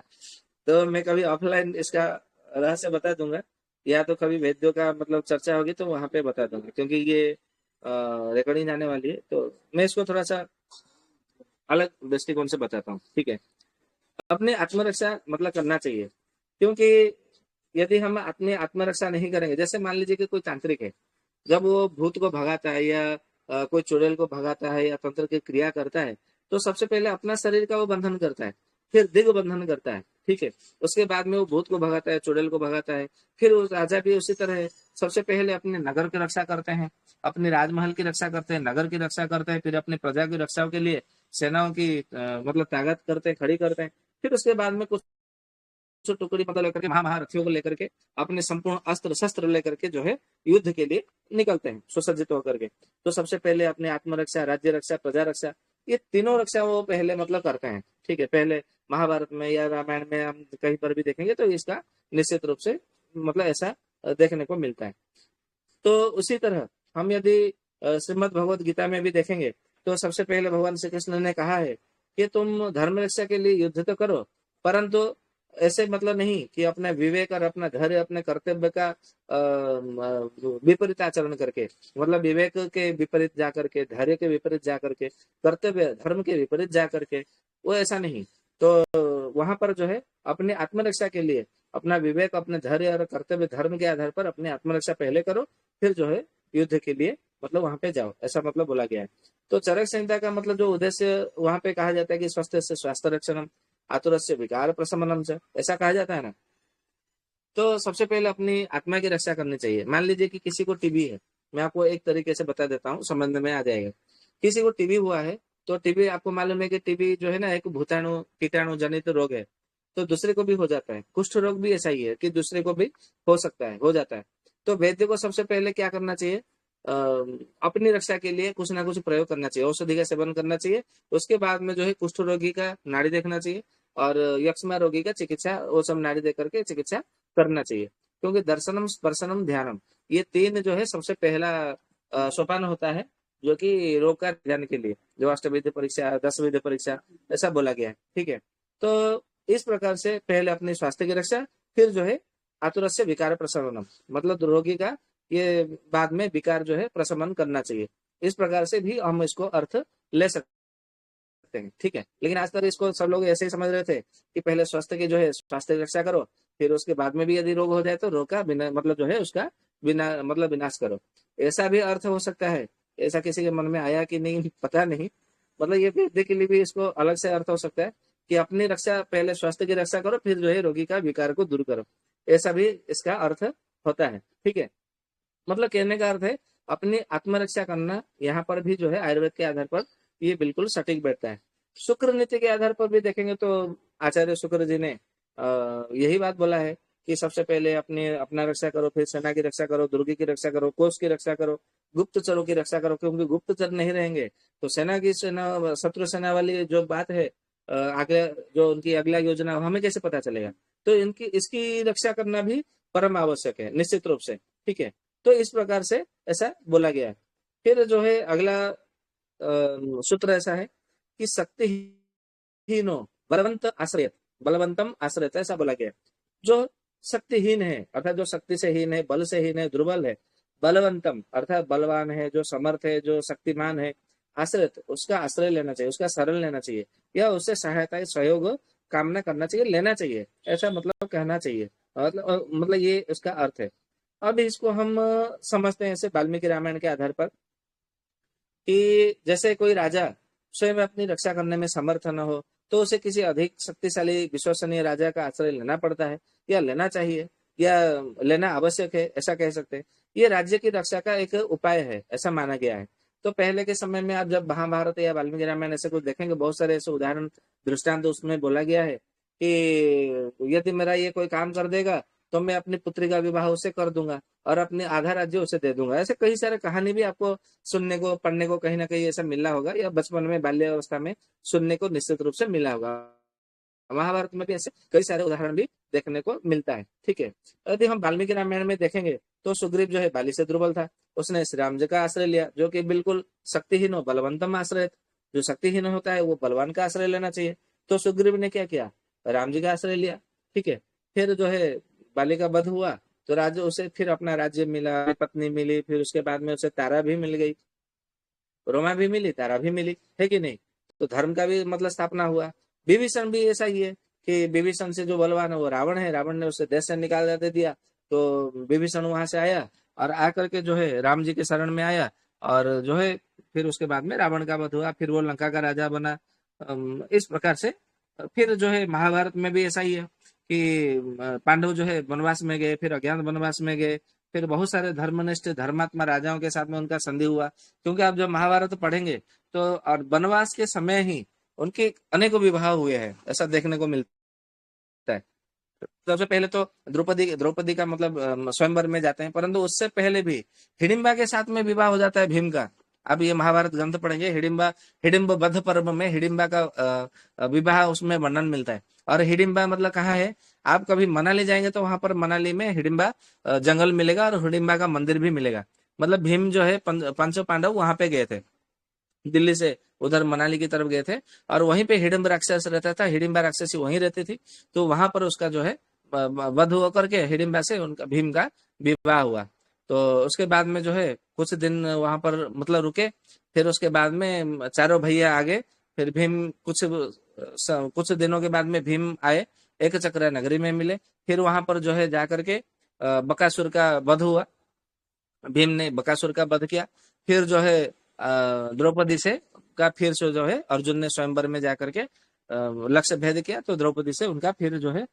तो मैं कभी ऑफलाइन इसका रहस्य बता दूंगा, या तो कभी वैद्यों का मतलब चर्चा होगी तो वहां पे बता दूंगा, क्योंकि ये रिकॉर्डिंग आने वाली है, तो मैं इसको थोड़ा सा अलग दृष्टिकोण से बताता हूँ। ठीक है, अपने आत्मरक्षा मतलब करना चाहिए, क्योंकि यदि हम अपनी आत्मरक्षा नहीं करेंगे, जैसे मान लीजिए कि कोई तांत्रिक है, जब वो भूत को भगाता है या कोई चुड़ैल को भगाता है या तंत्र की क्रिया करता है, तो सबसे पहले अपना शरीर का वो बंधन करता है, फिर दिग बंधन करता है। ठीक है, उसके बाद में वो भूत को भगाता है, चुड़ैल को भगाता है। फिर उस राजा भी उसी तरह है, सबसे पहले अपने नगर की रक्षा करते हैं, अपने राजमहल की रक्षा करते हैं, नगर की रक्षा करते हैं, फिर अपनी प्रजा की रक्षा के लिए सेनाओं की मतलब ताकत करते हैं, खड़ी करते हैं। फिर उसके बाद में कुछ टुकड़ी मतलब लेकर के महारथियों को लेकर के अपने संपूर्ण अस्त्र शस्त्र लेकर के जो है युद्ध के लिए निकलते हैं सुसज्जित होकर के। तो सबसे पहले अपने आत्मरक्षा, राज्य रक्षा, प्रजा रक्षा, ये तीनों रक्षा वो पहले मतलब करते हैं। ठीक है, पहले महाभारत में या रामायण में हम कहीं पर भी देखेंगे तो इसका निश्चित रूप से मतलब ऐसा देखने को मिलता है। तो उसी तरह हम यदि श्रीमद भगवत गीता में भी देखेंगे तो सबसे पहले भगवान श्री कृष्ण ने कहा है कि तुम धर्म रक्षा के लिए युद्ध तो करो, परंतु ऐसे मतलब नहीं कि अपना विवेक और अपना धैर्य, अपने कर्तव्य का विपरीत आचरण करके, मतलब विवेक के विपरीत जा करके, धैर्य के विपरीत जा करके, कर्तव्य धर्म के विपरीत जा करके, वो ऐसा नहीं। तो वहां पर जो है अपने आत्मरक्षा के लिए अपना विवेक, अपने धैर्य और कर्तव्य धर्म के आधार पर अपने आत्मरक्षा पहले करो, फिर जो है युद्ध के लिए मतलब वहां पे जाओ, ऐसा मतलब बोला गया है। तो चरक संहिता का मतलब जो उद्देश्य वहां पे कहा जाता है कि स्वस्थ से स्वास्थ्य रक्षणम, आतुरस्य विकार प्रशमनम से, ऐसा कहा जाता है ना। तो सबसे पहले अपनी आत्मा की रक्षा करनी चाहिए। मान लीजिए कि किसी को टीबी है, मैं आपको एक तरीके से बता देता हूँ, समझ में आ जाएगा। किसी को टीबी हुआ है, तो टीबी आपको मालूम है कि टीबी जो है ना एक भूताणु कीटाणु जनित रोग है, तो दूसरे को भी हो जाता है। कुष्ठ रोग भी ऐसा ही है कि दूसरे को भी हो सकता है, हो जाता है। तो वैद्य को सबसे पहले क्या करना चाहिए, अपनी रक्षा के लिए कुछ ना कुछ प्रयोग करना चाहिए, औषधि का सेवन करना चाहिए। उसके बाद में जो है कुष्ठ रोगी का नाड़ी देखना चाहिए, और यक्ष्मा रोगी का चिकित्सा, वो सब नाड़ी देख करके चिकित्सा करना चाहिए। क्योंकि दर्शनम स्पर्शनम ध्यानम, ये तीन जो है सबसे पहला सोपान होता है, जो कि रोग का ध्यान के लिए, जो अष्टविध परीक्षा 10 विध परीक्षा ऐसा बोला गया है। ठीक है, तो इस प्रकार से पहले अपने स्वास्थ्य की रक्षा, फिर जो है आतुरस्य विकार प्रशमनम, मतलब रोगी का ये बाद में विकार जो है प्रशमन करना चाहिए। इस प्रकार से भी हम इसको अर्थ ले सकते हैं। ठीक है, लेकिन आज तक इसको सब लोग ऐसे ही समझ रहे थे कि पहले स्वास्थ्य की जो है स्वास्थ्य की रक्षा करो, फिर उसके बाद में भी यदि रोग हो जाए तो रोग का बिना मतलब जो है उसका बिना मतलब विनाश करो। ऐसा भी अर्थ हो सकता है, ऐसा किसी के मन में आया कि नहीं पता नहीं। मतलब ये वैद्य के लिए भी इसको अलग से अर्थ हो सकता है कि अपनी रक्षा, पहले स्वास्थ्य की रक्षा करो, फिर जो है रोगी का विकार को दूर करो। ऐसा भी इसका अर्थ होता है। ठीक है, मतलब कहने का अर्थ है अपनी आत्मरक्षा करना, यहाँ पर भी जो है आयुर्वेद के आधार पर ये बिल्कुल सटीक बैठता है। शुक्र नीति के आधार पर भी देखेंगे तो आचार्य शुक्र जी ने यही बात बोला है कि सबसे पहले अपने अपना रक्षा करो, फिर सेना की रक्षा करो, दुर्ग की रक्षा करो, कोष की रक्षा करो, गुप्तचरों की रक्षा करो। क्योंकि गुप्तचर नहीं रहेंगे तो सेना शत्रु सेना वाली जो बात है, आगे जो उनकी अगला योजना हमें कैसे पता चलेगा। तो इनकी इसकी रक्षा करना भी परम आवश्यक है निश्चित रूप से। ठीक है, तो इस प्रकार से ऐसा बोला गया है। फिर जो है अगला सूत्र ऐसा है कि शक्तिहीनो बलवंत आश्रयत, बलवंतम आश्रयत, ऐसा बोला गया है। जो शक्तिहीन है अर्थात जो शक्ति से हीन है, बल से हीन है, दुर्बल है, बलवंतम अर्थात बलवान है, जो समर्थ है, जो शक्तिमान है, आश्रयत उसका आश्रय लेना चाहिए, उसका शरण लेना चाहिए, या उससे सहायता सहयोग कामना करना चाहिए, लेना चाहिए, ऐसा मतलब कहना चाहिए। मतलब ये उसका अर्थ है। अब इसको हम समझते हैं ऐसे वाल्मीकि रामायण के आधार पर कि जैसे कोई राजा स्वयं अपनी रक्षा करने में समर्थ न हो, तो उसे किसी अधिक शक्तिशाली विश्वसनीय राजा का आश्रय लेना पड़ता है, या लेना चाहिए, या लेना आवश्यक है, ऐसा कह सकते हैं। ये राज्य की रक्षा का एक उपाय है, ऐसा माना गया है। तो पहले के समय में आप जब महाभारत या वाल्मीकि रामायण ऐसे कुछ देखेंगे, बहुत सारे ऐसे उदाहरण दृष्टांत उसमें बोला गया है कि यदि मेरा ये कोई काम कर देगा तो मैं अपनी पुत्री का विवाह उससे कर दूंगा और अपने आधा राज्य उसे दे दूंगा। ऐसे कई सारे कहानी भी आपको सुनने को पढ़ने को कहीं ना कहीं ऐसा मिला होगा, या बचपन में बाल्य अवस्था में सुनने को निश्चित रूप से मिला होगा। महाभारत में भी ऐसे कई सारे उदाहरण भी देखने को मिलता है। ठीक है, यदि हम वाल्मीकि रामायण में देखेंगे तो सुग्रीव जो है बाली से दुर्बल था, उसने श्री राम जी का आश्रय लिया, जो कि बिल्कुल शक्तिहीन हो बलवंतम आश्रय। जो शक्तिहीन होता है वो बलवान का आश्रय लेना चाहिए। तो सुग्रीव ने क्या किया, राम जी का आश्रय लिया। ठीक है, फिर जो है बाली का वध हुआ, तो राज्य उसे फिर अपना राज्य मिला, पत्नी मिली, फिर उसके बाद में उसे तारा भी मिल गई, रोमा भी मिली, तारा भी मिली, है कि नहीं। तो धर्म का भी मतलब स्थापना हुआ। विभीषण भी ऐसा ही है कि विभीषण से जो बलवान है वो रावण है, रावण ने उसे देश से निकाल दे दिया। तो विभीषण वहां से आया और आकर के जो है राम जी के शरण में आया, और जो है फिर उसके बाद में रावण का वध हुआ, फिर वो लंका का राजा बना। इस प्रकार से फिर जो है महाभारत में भी ऐसा ही है कि पांडव जो है वनवास में गए, फिर अज्ञात वनवास में गए, फिर बहुत सारे धर्मनिष्ठ धर्मात्मा राजाओं के साथ में उनका संधि हुआ। क्योंकि आप जब महाभारत पढ़ेंगे तो और वनवास के समय ही उनके अनेकों विवाह हुए हैं, ऐसा देखने को मिलता है। सबसे पहले तो द्रौपदी द्रौपदी का मतलब स्वयंवर में जाते हैं, परंतु उससे पहले भी हिडिंबा के साथ में विवाह हो जाता है भीम का। अब ये महाभारत ग्रंथ पढ़ेंगे, हिडिंबा हिडिंब वध पर्व में हिडिंबा का विवाह उसमें वर्णन मिलता है। और हिडिंबा मतलब कहाँ है, आप कभी मनाली जाएंगे तो वहां पर मनाली में हिडिंबा जंगल मिलेगा और हिडिंबा का मंदिर भी मिलेगा। मतलब भीम जो है पांचों पांडव वहां पे गए थे, दिल्ली से उधर मनाली की तरफ गए थे, और वहीं पे हिडिंबा राक्षस रहता था, हिडिंबा राक्षसी वहीं रहती थी। तो वहां पर उसका जो है वध होकर के हिडिंबा से उनका भीम का विवाह हुआ। तो उसके बाद में जो है कुछ दिन वहां पर मतलब रुके, फिर उसके बाद में चारों भैया आगे, फिर भीम कुछ दिनों के बाद में भीम आए, एक चक्र नगरी में मिले। फिर वहां पर जो है जाकर के बकासुर का वध हुआ, भीम ने बकासुर का वध किया। फिर जो है द्रौपदी से का फिर से जो है अर्जुन ने स्वयंवर में जाकर के लक्ष्य भेद किया, तो द्रौपदी से उनका फिर जो है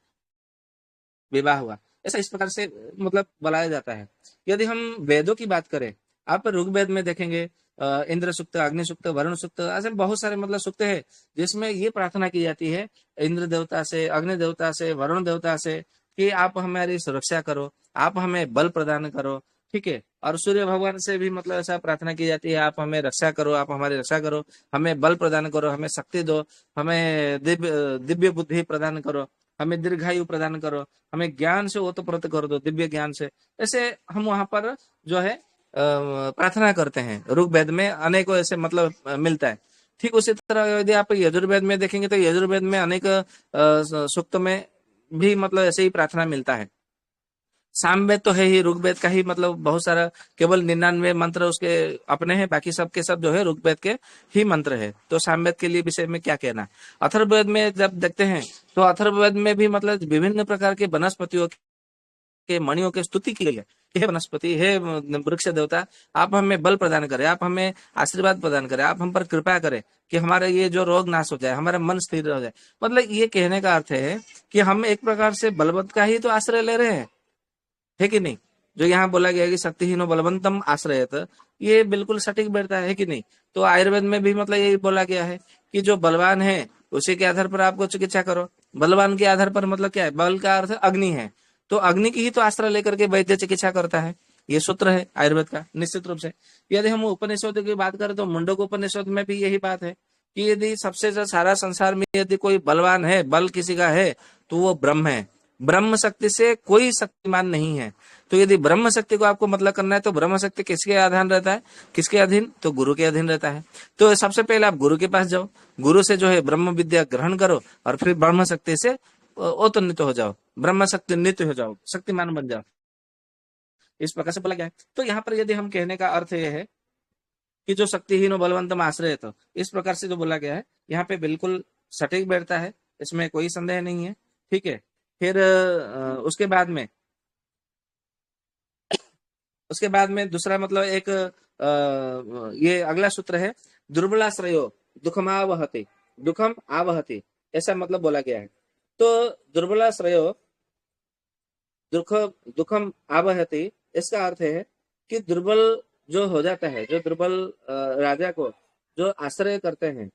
विवाह हुआ। ऐसा इस प्रकार से मतलब बनाया जाता है। यदि हम वेदों की बात करें, आप ऋग्वेद में देखेंगे इंद्र सूक्त, अग्नि सूक्त, वरुण सूक्त, ऐसे बहुत सारे मतलब सूक्त है जिसमें ये प्रार्थना की जाती है इंद्र देवता से, अग्नि देवता से, वरुण देवता से कि आप हमारी सुरक्षा करो, आप हमें बल प्रदान करो, ठीक है। और सूर्य भगवान से भी मतलब ऐसा प्रार्थना की जाती है, आप हमें रक्षा करो, आप हमारी रक्षा करो, हमें बल प्रदान करो, हमें शक्ति दो, हमें दिव्य दिव्य बुद्धि प्रदान करो, हमें दीर्घायु प्रदान करो, हमें ज्ञान से ओतप्रोत कर दो, दिव्य ज्ञान से। ऐसे हम वहां पर जो है प्रार्थना करते हैं। ऋग्वेद में अनेकों ऐसे मतलब मिलता है। ठीक उसी तरह यदि आप यजुर्वेद में देखेंगे तो यजुर्वेद में अनेक सूक्त में भी मतलब ऐसे ही प्रार्थना मिलता है। सामवेद तो है ही, ऋग्वेद का ही मतलब बहुत सारा, केवल 99 मंत्र उसके अपने हैं, बाकी सब के सब जो है ऋग्वेद के ही मंत्र है। तो सामवेद के लिए विषय में क्या कहना। अथर्ववेद में जब देखते हैं तो अथर्ववेद में भी मतलब विभिन्न प्रकार के वनस्पतियों के मणियों की स्तुति की गई है। हे वनस्पति, हे वृक्ष देवता, आप हमें बल प्रदान करें, आप हमें आशीर्वाद प्रदान करें, आप हम पर कृपा करें कि हमारा ये जो रोग नाश हो जाए, हमारा मन स्थिर हो जाए। मतलब ये कहने का अर्थ है कि हम एक प्रकार से बलवंत का ही तो आश्रय ले रहे हैं, है कि नहीं। जो यहाँ बोला गया है कि शक्तिहीनो बलवंतम आश्रयत, ये बिल्कुल सटीक बैठता है कि नहीं। तो आयुर्वेद में भी मतलब यही बोला गया है कि जो बलवान है उसी के आधार पर आपको चिकित्सा करो। बलवान के आधार पर मतलब क्या है, बल का अर्थ अग्नि है, तो अग्नि की ही तो आश्रय लेकर के वैद्य चिकित्सा करता है। ये सूत्र है आयुर्वेद का निश्चित रूप से। यदि हम उपनिषद की बात करें तो मुंडक उपनिषद में भी यही बात है कि यदि सबसे जो सारा संसार में यदि कोई बलवान है, बल किसी का है, तो वो ब्रह्म है। ब्रह्म शक्ति से कोई शक्तिमान नहीं है। तो यदि ब्रह्म शक्ति को आपको मतलब करना है तो ब्रह्म शक्ति किसके अधीन रहता है, किसके अधीन, तो गुरु के अधीन रहता है। तो सबसे पहले आप गुरु के पास जाओ, गुरु से जो है ब्रह्म विद्या ग्रहण करो और फिर ब्रह्म शक्ति से ओतन्वित हो जाओ, ब्रह्म शक्ति नित्य हो जाओ, शक्तिमान बन जाओ। इस प्रकार से बोला गया है। तो यहाँ पर यदि हम कहने का अर्थ यह है कि जो शक्तिहीन और बलवंतम आश्रय, तो इस प्रकार से जो बोला गया है यहाँ पे बिल्कुल सटीक बैठता है, इसमें कोई संदेह नहीं है। ठीक है। फिर उसके बाद में दूसरा मतलब एक ये अगला सूत्र है, दुर्बलाश्रयो दुखमावहति, दुखम आवहति, ऐसा मतलब बोला गया है। तो दुर्बलाश्रयो दुख दुखम आवहति, इसका अर्थ है कि दुर्बल जो हो जाता है, जो दुर्बल राजा को जो आश्रय करते हैं,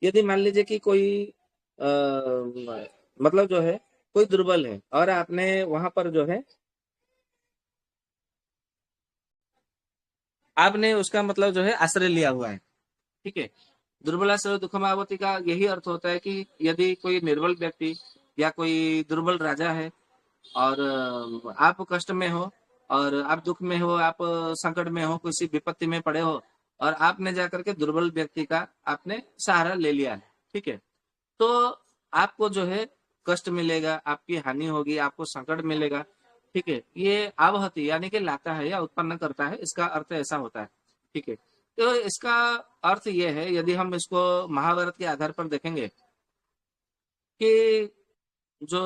यदि मान लीजिए कि कोई मतलब जो है कोई दुर्बल है और आपने वहां पर जो है आपने उसका मतलब जो है आश्रय लिया हुआ है, ठीक है। दुर्बलाश्रय दुखमावती का यही अर्थ होता है कि यदि कोई निर्बल व्यक्ति या कोई दुर्बल राजा है और आप कष्ट में हो और आप दुख में हो, आप संकट में हो, किसी विपत्ति में पड़े हो और आपने जाकर के दुर्बल व्यक्ति का आपने सहारा ले लिया है, ठीक है। तो आपको जो है कष्ट मिलेगा, आपकी हानि होगी, आपको संकट मिलेगा, ठीक है। ये आवहति यानी कि लाता है या उत्पन्न करता है, इसका अर्थ ऐसा होता है, ठीक है। तो इसका अर्थ ये है, यदि हम इसको महाभारत के आधार पर देखेंगे कि जो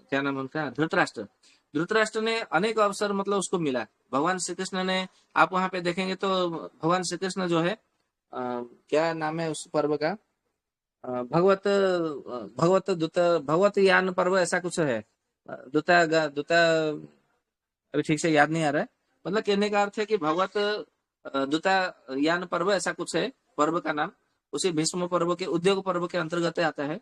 क्या नाम उनका, धृतराष्ट्र, धृतराष्ट्र ने अनेक अवसर मतलब उसको मिला, भगवान श्री कृष्ण ने, आप वहां पे देखेंगे तो भगवान श्री कृष्ण जो है क्या नाम है उस पर्व का, भगवत दूत भगवत यान पर्व ऐसा कुछ है, दूता दूता, अभी ठीक से याद नहीं आ रहा है। मतलब कहने का अर्थ है कि भगवत दूता यान पर्व ऐसा कुछ है पर्व का नाम, उसी भीष्म पर्व के उद्योग पर्व के अंतर्गत आता है।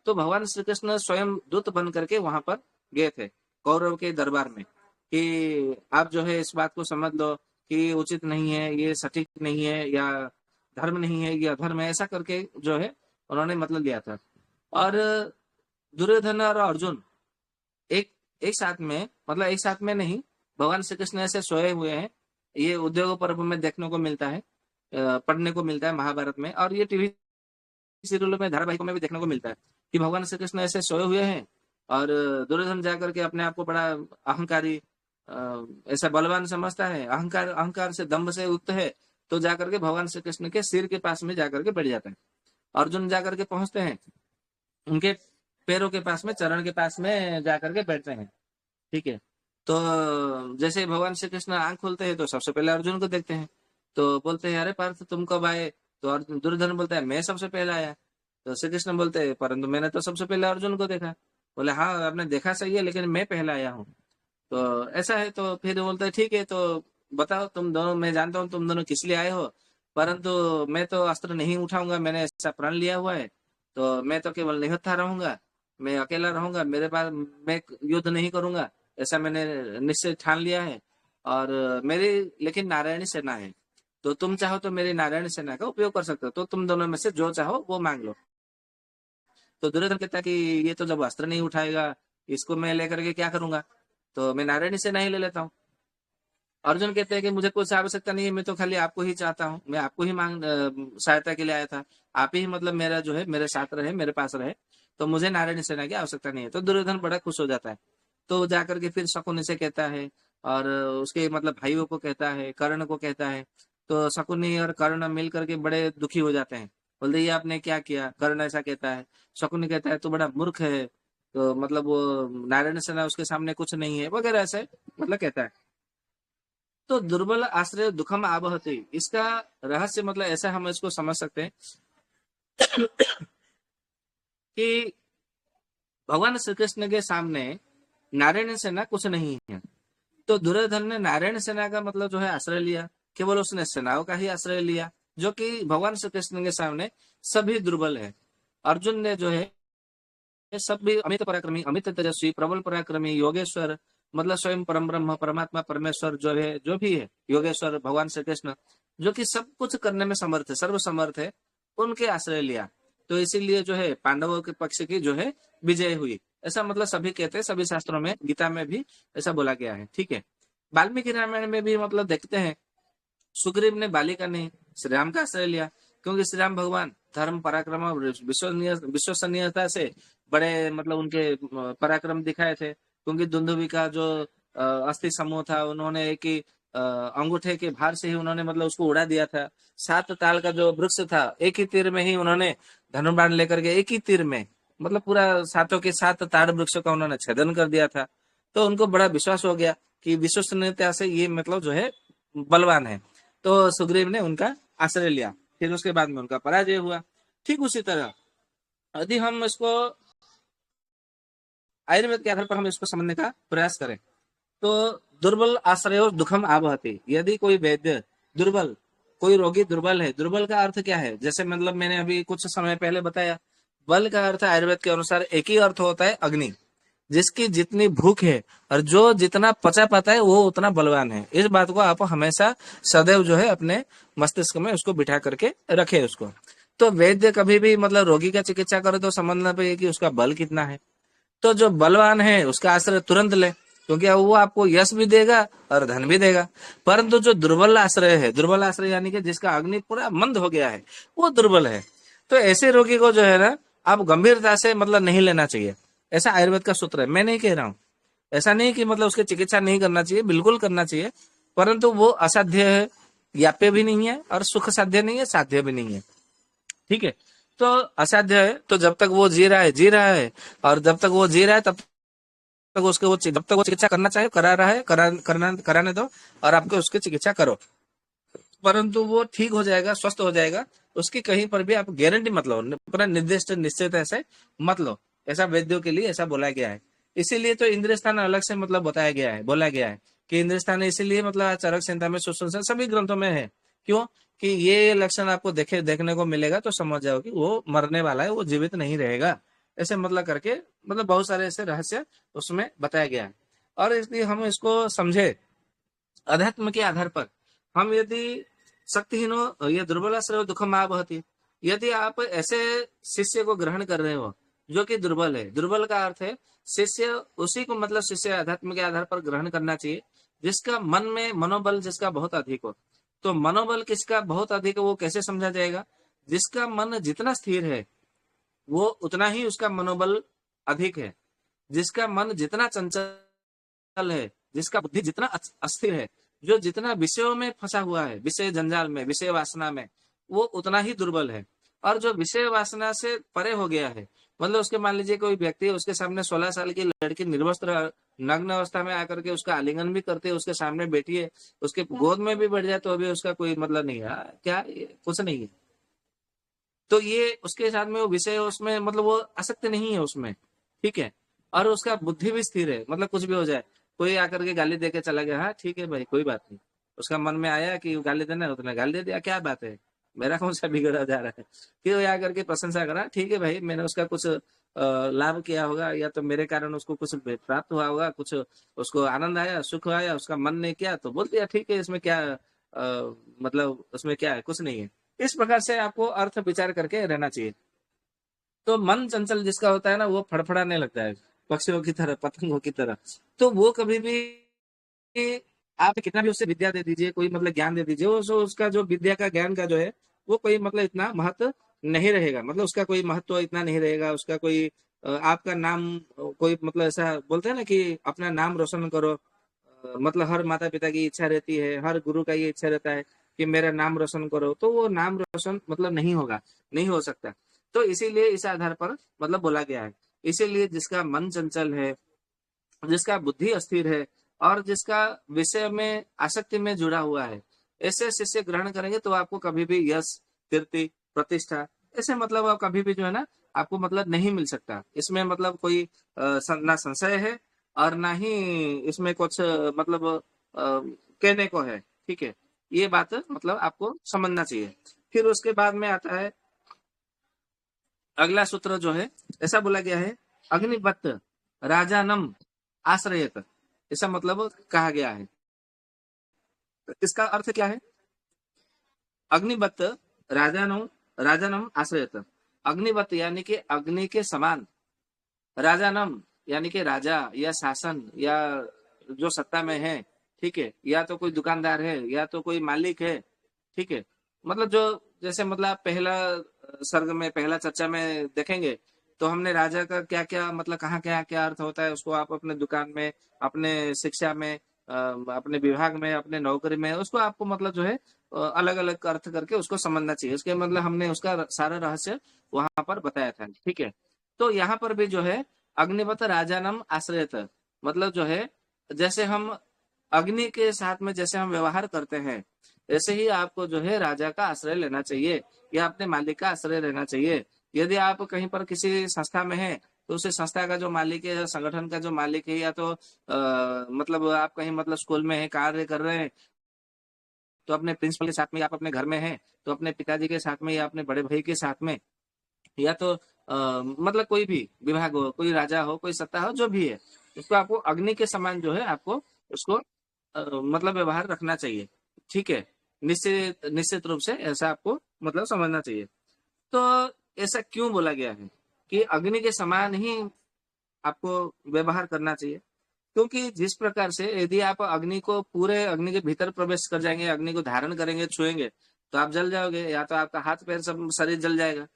तो भगवान श्री कृष्ण स्वयं दूत बन करके वहां पर गए थे कौरव के दरबार में कि आप जो है इस बात को समझ लो कि उचित नहीं है, ये सटीक नहीं है, या धर्म नहीं है, ये अधर्म है, ऐसा करके जो है उन्होंने मतलब लिया था। और दुर्योधन और अर्जुन एक एक साथ में, मतलब एक साथ में नहीं, भगवान श्री कृष्ण ऐसे सोए हुए हैं, ये उद्योग पर्व में देखने को मिलता है, पढ़ने को मिलता है महाभारत में, और ये टीवी सीरियलों में, धारावाहिकों में भी देखने को मिलता है कि भगवान श्री कृष्ण ऐसे सोए हुए हैं और दुर्योधन जाकर के अपने आप को बड़ा अहंकारी ऐसा बलवान समझता है, अहंकार अहंकार से दम्भ से युक्त है, तो जाकर के भगवान श्री कृष्ण के सिर के पास में जाकर के बैठ जाता है। अर्जुन जाकर के पहुंचते हैं, उनके पैरों के पास में, चरण के पास में जाकर के बैठते हैं, ठीक है। तो जैसे ही भगवान श्री कृष्ण आंख खोलते हैं तो सबसे पहले अर्जुन को देखते हैं, तो बोलते हैं अरे पार्थ तुम कब आए, तो दुर्योधन बोलता है मैं सबसे पहले आया। तो श्री कृष्ण बोलते हैं परंतु मैंने तो सबसे पहले अर्जुन को देखा। बोले हाँ आपने देखा सही है, लेकिन मैं पहला आया हूँ। तो ऐसा है, तो फिर बोलते हैं ठीक है, तो बताओ तुम दोनों, मैं जानता हूँ तुम दोनों किस लिए आए हो, परंतु मैं तो अस्त्र नहीं उठाऊंगा, मैंने ऐसा प्रण लिया हुआ है। तो मैं तो केवल निहत्था रहूंगा, मैं अकेला रहूंगा, मेरे पास, मैं युद्ध नहीं करूंगा, ऐसा मैंने निश्चय ठान लिया है। और मेरी लेकिन नारायणी सेना है, तो तुम चाहो तो मेरी नारायण सेना का उपयोग कर सकते हो, तो तुम दोनों में से जो चाहो वो मांग लो। तो दुर्योधन कहता है कि ये तो जब अस्त्र नहीं उठाएगा, इसको मैं लेकर के क्या करूंगा, तो मैं नारायणी सेना ही ले लेता हूँ। अर्जुन कहते हैं कि मुझे कुछ आवश्यकता नहीं है, मैं तो खाली आपको ही चाहता हूँ, मैं आपको ही सहायता के लिए आया था, आप ही मतलब मेरा जो है मेरे साथ रहे, मेरे पास रहे, तो मुझे नारायण सेना की आवश्यकता नहीं है। तो दुर्योधन बड़ा खुश हो जाता है। तो जाकर के फिर शकुनी से कहता है, और उसके मतलब भाइयों को कहता है, कर्ण को कहता है। तो शकुनी और कर्ण मिल करके बड़े दुखी हो जाते हैं, बोलते ये आपने क्या किया। कर्ण ऐसा कहता है, शकुनी कहता है तू बड़ा मूर्ख है, तो मतलब वो नारायण सेना उसके सामने कुछ नहीं है वगैरह ऐसे मतलब कहता है। तो दुर्बल आश्रय दुखम आबहते, इसका रहस्य मतलब ऐसा हम इसको समझ सकते हैं कि भगवान श्री कृष्ण के सामने नारायण सेना कुछ नहीं है। तो दुर्योधन ने नारायण सेना का मतलब जो है आश्रय लिया, केवल उसने सेनाओं का ही आश्रय लिया, जो कि भगवान श्री कृष्ण के सामने सभी दुर्बल है। अर्जुन ने जो है सब भी अमित पराक्रमी, अमित तेजस्वी, प्रबल पराक्रमी, योगेश्वर, मतलब स्वयं परम ब्रह्म परमात्मा परमेश्वर जो है, जो भी है योगेश्वर भगवान श्री कृष्ण, जो कि सब कुछ करने में समर्थ है, सर्व समर्थ है, उनके आश्रय लिया। तो इसीलिए जो है पांडवों के पक्ष की जो है विजय हुई, ऐसा मतलब सभी कहते हैं, सभी शास्त्रों में, गीता में भी ऐसा बोला गया है। ठीक है, वाल्मीकि रामायण में भी मतलब देखते हैं, सुग्रीव ने बाली का नहीं, श्री राम का आश्रय लिया, क्योंकि श्री राम भगवान धर्म पराक्रम और विश्वसनीयता से बड़े मतलब उनके पराक्रम दिखाए थे। क्योंकि दुंदुभी का जो अस्थि समूह था, उन्होंने एक ही अंगूठे के भार से ही उन्होंने मतलब उसको उड़ा दिया था। 7 ताल का जो वृक्ष था, एक ही तीर में ही उन्होंने धनुर्बाण लेकर के, एक ही तीर में मतलब पूरा 7 के 7 ताड़ वृक्ष का उन्होंने छेदन कर दिया था। तो उनको बड़ा विश्वास हो गया कि विश्वसनीयता से ये मतलब जो है बलवान है। तो सुग्रीव ने उनका आश्रय लिया, फिर उसके बाद में उनका पराजय हुआ। ठीक उसी तरह यदि हम इसको आयुर्वेद के आधार पर हम इसको समझने का प्रयास करें, तो दुर्बल आश्रय और दुखम आबहति, यदि कोई वैद्य दुर्बल, कोई रोगी दुर्बल है, दुर्बल का अर्थ क्या है, जैसे मतलब मैंने अभी कुछ समय पहले बताया, बल का अर्थ आयुर्वेद के अनुसार एक ही अर्थ होता है, अग्नि। जिसकी जितनी भूख है और जो जितना पचा पाता है वो उतना बलवान है। इस बात को आप हमेशा सदैव जो है अपने मस्तिष्क में उसको बिठा करके रखे उसको। तो वैद्य कभी भी मतलब रोगी का चिकित्सा करे तो समझना चाहिए कि उसका बल कितना है। तो जो बलवान है उसका आश्रय तुरंत ले, क्योंकि वो आपको यश भी देगा और धन भी देगा। परंतु जो दुर्बल आश्रय है, दुर्बल आश्रय यानी कि जिसका अग्नि पूरा मंद हो गया है, वो दुर्बल है। तो ऐसे रोगी को जो है ना, आप गंभीरता से मतलब नहीं लेना चाहिए। ऐसा आयुर्वेद का सूत्र है, मैं नहीं कह रहा हूँ। ऐसा नहीं कि मतलब उसकी चिकित्सा नहीं करना चाहिए, बिल्कुल करना चाहिए, परंतु वो असाध्य है, याप्य भी नहीं है, और सुख साध्य नहीं है, साध्य भी नहीं है। ठीक है, तो असाध्य है, तो जब तक वो जी रहा है जी रहा है, और जब तक वो जी रहा है तब तक उसके वो जब तक वो चिकित्सा करना चाहे करा रहा है, कराने दो, और आपको उसकी चिकित्सा करो। परंतु वो ठीक हो जाएगा, स्वस्थ हो जाएगा, उसकी कहीं पर भी आप गारंटी मत लो, पूरा निर्दिष्ट निश्चित ऐसे मत लो। ऐसा वैद्यों के लिए ऐसा बोला गया है। इसीलिए तो इंद्रिय स्थान अलग से मतलब बताया गया है, बोला गया है कि इंद्रिय स्थान, इसीलिए मतलब चरक संहिता में, सुश्रुत सभी ग्रंथों में है। क्यों कि ये लक्षण आपको देखने को मिलेगा तो समझ जाओ कि वो मरने वाला है, वो जीवित नहीं रहेगा। ऐसे मतलब करके मतलब बहुत सारे ऐसे रहस्य उसमें बताया गया है। और इसलिए हम इसको समझे अध्यात्म के आधार पर, हम यदि शक्तिहीनो ये दुर्बलाश्रय दुखम आबहति, यदि आप ऐसे शिष्य को ग्रहण कर रहे हो जो कि दुर्बल है, दुर्बल का अर्थ है शिष्य, उसी को मतलब शिष्य अध्यात्म के आधार पर ग्रहण करना चाहिए जिसका मन में मनोबल जिसका बहुत अधिक हो। तो मनोबल किसका बहुत अधिक है वो कैसे समझा जाएगा, जिसका मन जितना स्थिर है वो उतना ही उसका मनोबल अधिक है। जिसका मन जितना चंचल है, जिसका बुद्धि जितना अस्थिर है, जो जितना विषयों में फंसा हुआ है, विषय जंजाल में, विषय वासना में, वो उतना ही दुर्बल है। और जो विषय वासना से परे हो गया है, मतलब उसके मान लीजिए कोई व्यक्ति, उसके सामने 16 साल की लड़की निर्वस्त्र नग्न अवस्था में आकर के उसका आलिंगन भी करते, उसके सामने बैठिए, उसके गोद में भी बैठ जाए तो अभी उसका कोई मतलब नहीं है, क्या कुछ नहीं है। तो ये उसके साथ में वो विषय उसमें मतलब वो आसक्त नहीं है उसमें। ठीक है, और उसका बुद्धि भी स्थिर है, मतलब कुछ भी हो जाए, कोई आकर के गाली दे के चला गया, हाँ ठीक है भाई कोई बात नहीं, उसका मन में आया कि गाली देना है, उसने गाली दे दिया, क्या बात है, मेरा कौन सा बिगड़ा जा रहा है। फिर वो आकर के प्रशंसा करा, ठीक है भाई मैंने उसका कुछ लाभ किया होगा, या तो मेरे कारण उसको कुछ प्राप्त हुआ होगा, कुछ उसको आनंद आया, सुख आया, उसका मन ने किया तो बोल दिया, ठीक है इसमें क्या मतलब उसमें क्या है, कुछ नहीं है। इस प्रकार से आपको अर्थ विचार करके रहना चाहिए। तो मन चंचल जिसका होता है ना, वो फड़फड़ाने लगता है पक्षियों की तरह, पतंगों की तरह। तो वो कभी भी, आप कितना भी उससे विद्या दे दीजिए, कोई मतलब ज्ञान दे दीजिए, उसका जो विद्या का ज्ञान का जो है वो कोई मतलब इतना महत्व नहीं रहेगा, मतलब उसका कोई महत्व इतना नहीं रहेगा, उसका कोई आपका नाम कोई मतलब ऐसा बोलते हैं ना कि अपना नाम रोशन करो, मतलब हर माता पिता की इच्छा रहती है, हर गुरु का ये इच्छा रहता है कि मेरा नाम रोशन करो, तो वो नाम रोशन मतलब नहीं होगा, नहीं हो सकता। तो इसीलिए इस आधार पर मतलब बोला गया है। इसीलिए जिसका मन चंचल है, जिसका बुद्धि अस्थिर है, और जिसका विषय में आसक्ति में जुड़ा हुआ है, ऐसे शिष्य ग्रहण करेंगे तो आपको कभी भी यश, कीर्ति, प्रतिष्ठा, ऐसे मतलब आप कभी भी जो है ना आपको मतलब नहीं मिल सकता। इसमें मतलब कोई ना संशय है, और ना ही इसमें कुछ मतलब कहने को है, ठीक है। ये बात मतलब आपको समझना चाहिए। फिर उसके बाद में आता है अगला सूत्र जो है, ऐसा बोला गया है, अग्निवत राजानम आश्रयत, ऐसा मतलब कहा गया है। इसका अर्थ क्या है? अग्निवत राजानम, राजानम आश्रयत, अग्निवत यानी कि अग्नि के समान, राजानम यानी कि राजा या शासन या जो सत्ता में है, ठीक है, या तो कोई दुकानदार है या तो कोई मालिक है, ठीक है, मतलब जो जैसे मतलब आप पहला सर्ग में पहला चर्चा में देखेंगे, तो हमने राजा का क्या क्या मतलब कहाँ क्या क्या अर्थ होता है, उसको आप अपने दुकान में, अपने शिक्षा में, अपने विभाग में, अपने नौकरी में, उसको आपको मतलब जो है अलग अलग अर्थ करके उसको समझना चाहिए। उसके मतलब हमने उसका सारा रहस्य वहां पर बताया था, ठीक है। तो यहाँ पर भी जो है अग्निवत राजानम आश्रयत, मतलब जो है जैसे हम अग्नि के साथ में जैसे हम व्यवहार करते हैं, ऐसे ही आपको जो है राजा का आश्रय लेना चाहिए, या अपने मालिक का आश्रय लेना चाहिए। यदि आप कहीं पर किसी संस्था में हैं, तो उस संस्था का जो मालिक है या संगठन का जो मालिक है, या तो मतलब आप कहीं मतलब स्कूल में है, कार्य कर रहे हैं, तो अपने प्रिंसिपल के साथ में, आप अपने घर में हैं तो अपने पिताजी के साथ में या अपने बड़े भाई के साथ में, या तो मतलब कोई भी विभाग हो, कोई राजा हो, कोई सत्ता हो, जो भी है, उसको आपको अग्नि के समान जो है आपको उसको मतलब व्यवहार रखना चाहिए, ठीक है। निश्चित निश्चित रूप से ऐसा आपको मतलब समझना चाहिए। तो ऐसा क्यों बोला गया है कि अग्नि के समान ही आपको व्यवहार करना चाहिए? क्योंकि जिस प्रकार से यदि आप अग्नि को पूरे अग्नि के भीतर प्रवेश कर जाएंगे, अग्नि को धारण करेंगे, छुएंगे, तो आप जल जाओगे, या तो आपका हाथ पैर सब शरीर जल जाएगा।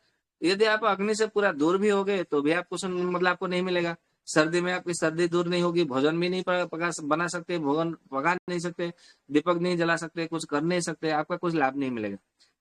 यदि आप अग्नि से पूरा दूर भी हो गए तो भी आपको मतलब आपको नहीं मिलेगा। सर्दी में आपकी सर्दी दूर नहीं होगी, भोजन भी नहीं पका बना सकते, भोजन पका नहीं सकते, दीपक नहीं जला सकते, कुछ कर नहीं सकते, आपका कुछ लाभ नहीं मिलेगा।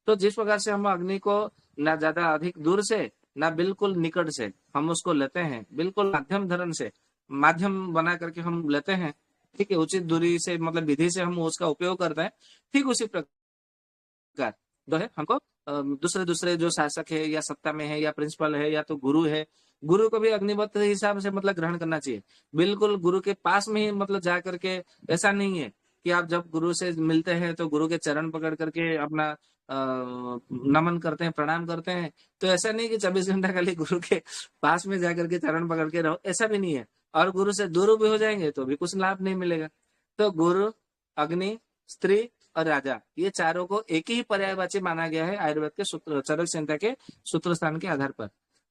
तो जिस प्रकार से हम अग्नि को ना ज्यादा अधिक दूर से, ना बिल्कुल निकट से हम उसको लेते हैं, बिल्कुल माध्यम धरण से, माध्यम बना करके हम लेते हैं, ठीक है, उचित दूरी से मतलब विधि से हम उसका उपयोग करते हैं। ठीक उसी प्रकार जो है हमको दूसरे दूसरे जो शासक है या सत्ता में है या प्रिंसिपल है या तो गुरु है, गुरु को भी अग्निवत हिसाब से मतलब ग्रहण करना चाहिए। बिल्कुल गुरु के पास में ही मतलब जा करके, ऐसा नहीं है कि आप जब गुरु से मिलते हैं तो गुरु के चरण पकड़ करके अपना नमन करते हैं, प्रणाम करते हैं। तो ऐसा नहीं कि 24 घंटा खाली गुरु के पास में जाकर के चरण पकड़ के रहो, ऐसा भी नहीं है। और गुरु से दूर भी हो जाएंगे तो भी कुछ लाभ नहीं मिलेगा। तो गुरु, अग्नि, स्त्री और राजा, ये चारों को एक ही पर्यायवाची माना गया है आयुर्वेद के सूत्र चरक संहिता के सूत्र स्थान के आधार पर।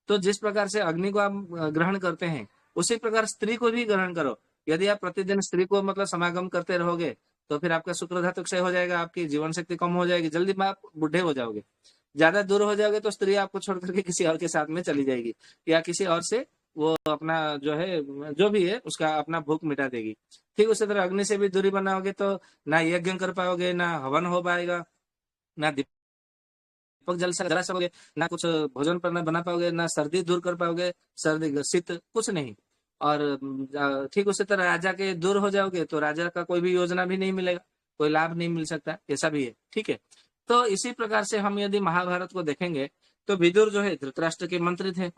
तो जिस प्रकार से अग्नि को आप ग्रहण करते हैं, उसी प्रकार स्त्री को भी ग्रहण करो। यदि आप प्रतिदिन स्त्री को मतलब समागम करते रहोगे, तो फिर आपका शुक्र धातु क्षय हो जाएगा, आपकी जीवन शक्ति कम हो जाएगी, जल्दी में आप बुढ़े हो जाओगे। ज्यादा दूर हो जाओगे तो स्त्री आपको छोड़ करके किसी और के साथ में चली जाएगी, या किसी और से वो अपना जो है जो भी है उसका अपना भूख मिटा देगी। ठीक उसी तरह अग्नि से भी दूरी बनाओगे तो ना यज्ञ कर पाओगे, ना हवन हो पाएगा, ना दीपक जला सकोगे, ना कुछ भोजन पर बना पाओगे, ना सर्दी दूर कर पाओगे, सर्दी शीत कुछ नहीं। और ठीक उसी तरह राजा के दूर हो जाओगे तो राजा का कोई भी योजना भी नहीं मिलेगा, कोई लाभ नहीं मिल सकता, ऐसा भी है, ठीक है। तो इसी प्रकार से हम यदि महाभारत को देखेंगे, तो विदुर जो है धृतराष्ट्र के मंत्री थे।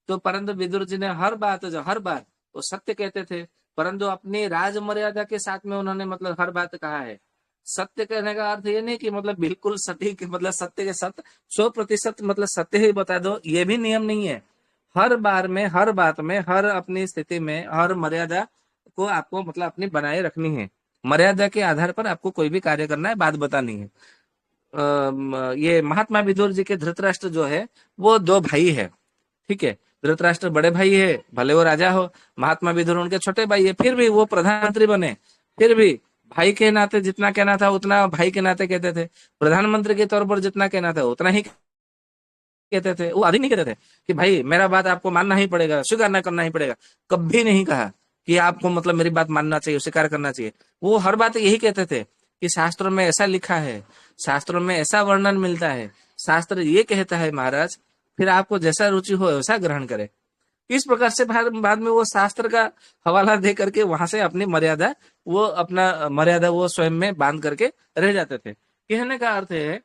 तो परंतु विदुर जी ने हर बात जो हर बार वो सत्य कहते थे, परंतु अपनी राज मर्यादा के साथ में उन्होंने मतलब हर बात कहा है। सत्य कहने का अर्थ ये नहीं कि मतलब बिल्कुल सटीक, मतलब सत्य के सत्य 100% मतलब सत्य ही बता दो, ये भी नियम नहीं है। हर बार में, हर बात में, हर अपनी स्थिति में, हर मर्यादा को आपको मतलब अपनी बनाए रखनी है। मर्यादा के आधार पर आपको कोई भी कार्य करना है, बात बतानी है। ये महात्मा विदुर जी के धृतराष्ट्र जो है वो दो भाई है, ठीक है। धृतराष्ट्र बड़े भाई है, भले वो राजा हो, महात्मा विदुर उनके छोटे भाई है, फिर भी वो प्रधानमंत्री बने। फिर भी भाई के नाते जितना कहना था उतना भाई के नाते कहते थे, प्रधानमंत्री के तौर पर जितना कहना था उतना ही कहते थे। वो अधिक नहीं कहते थे कि भाई मेरा बात आपको मानना ही पड़ेगा, स्वीकार न करना ही पड़ेगा। कभी नहीं कहा कि आपको मतलब मेरी बात मानना चाहिए, स्वीकार करना चाहिए। वो हर बात यही कहते थे कि शास्त्रों में ऐसा लिखा है, शास्त्रों में ऐसा वर्णन मिलता है, शास्त्र ये कहता है महाराज, फिर आपको जैसा रुचि हो वैसा ग्रहण करे। इस प्रकार से बाद में वो शास्त्र का हवाला दे करके वहां से अपनी मर्यादा, वो अपना मर्यादा वो स्वयं में बांध करके रह जाते थे। कहने का अर्थ है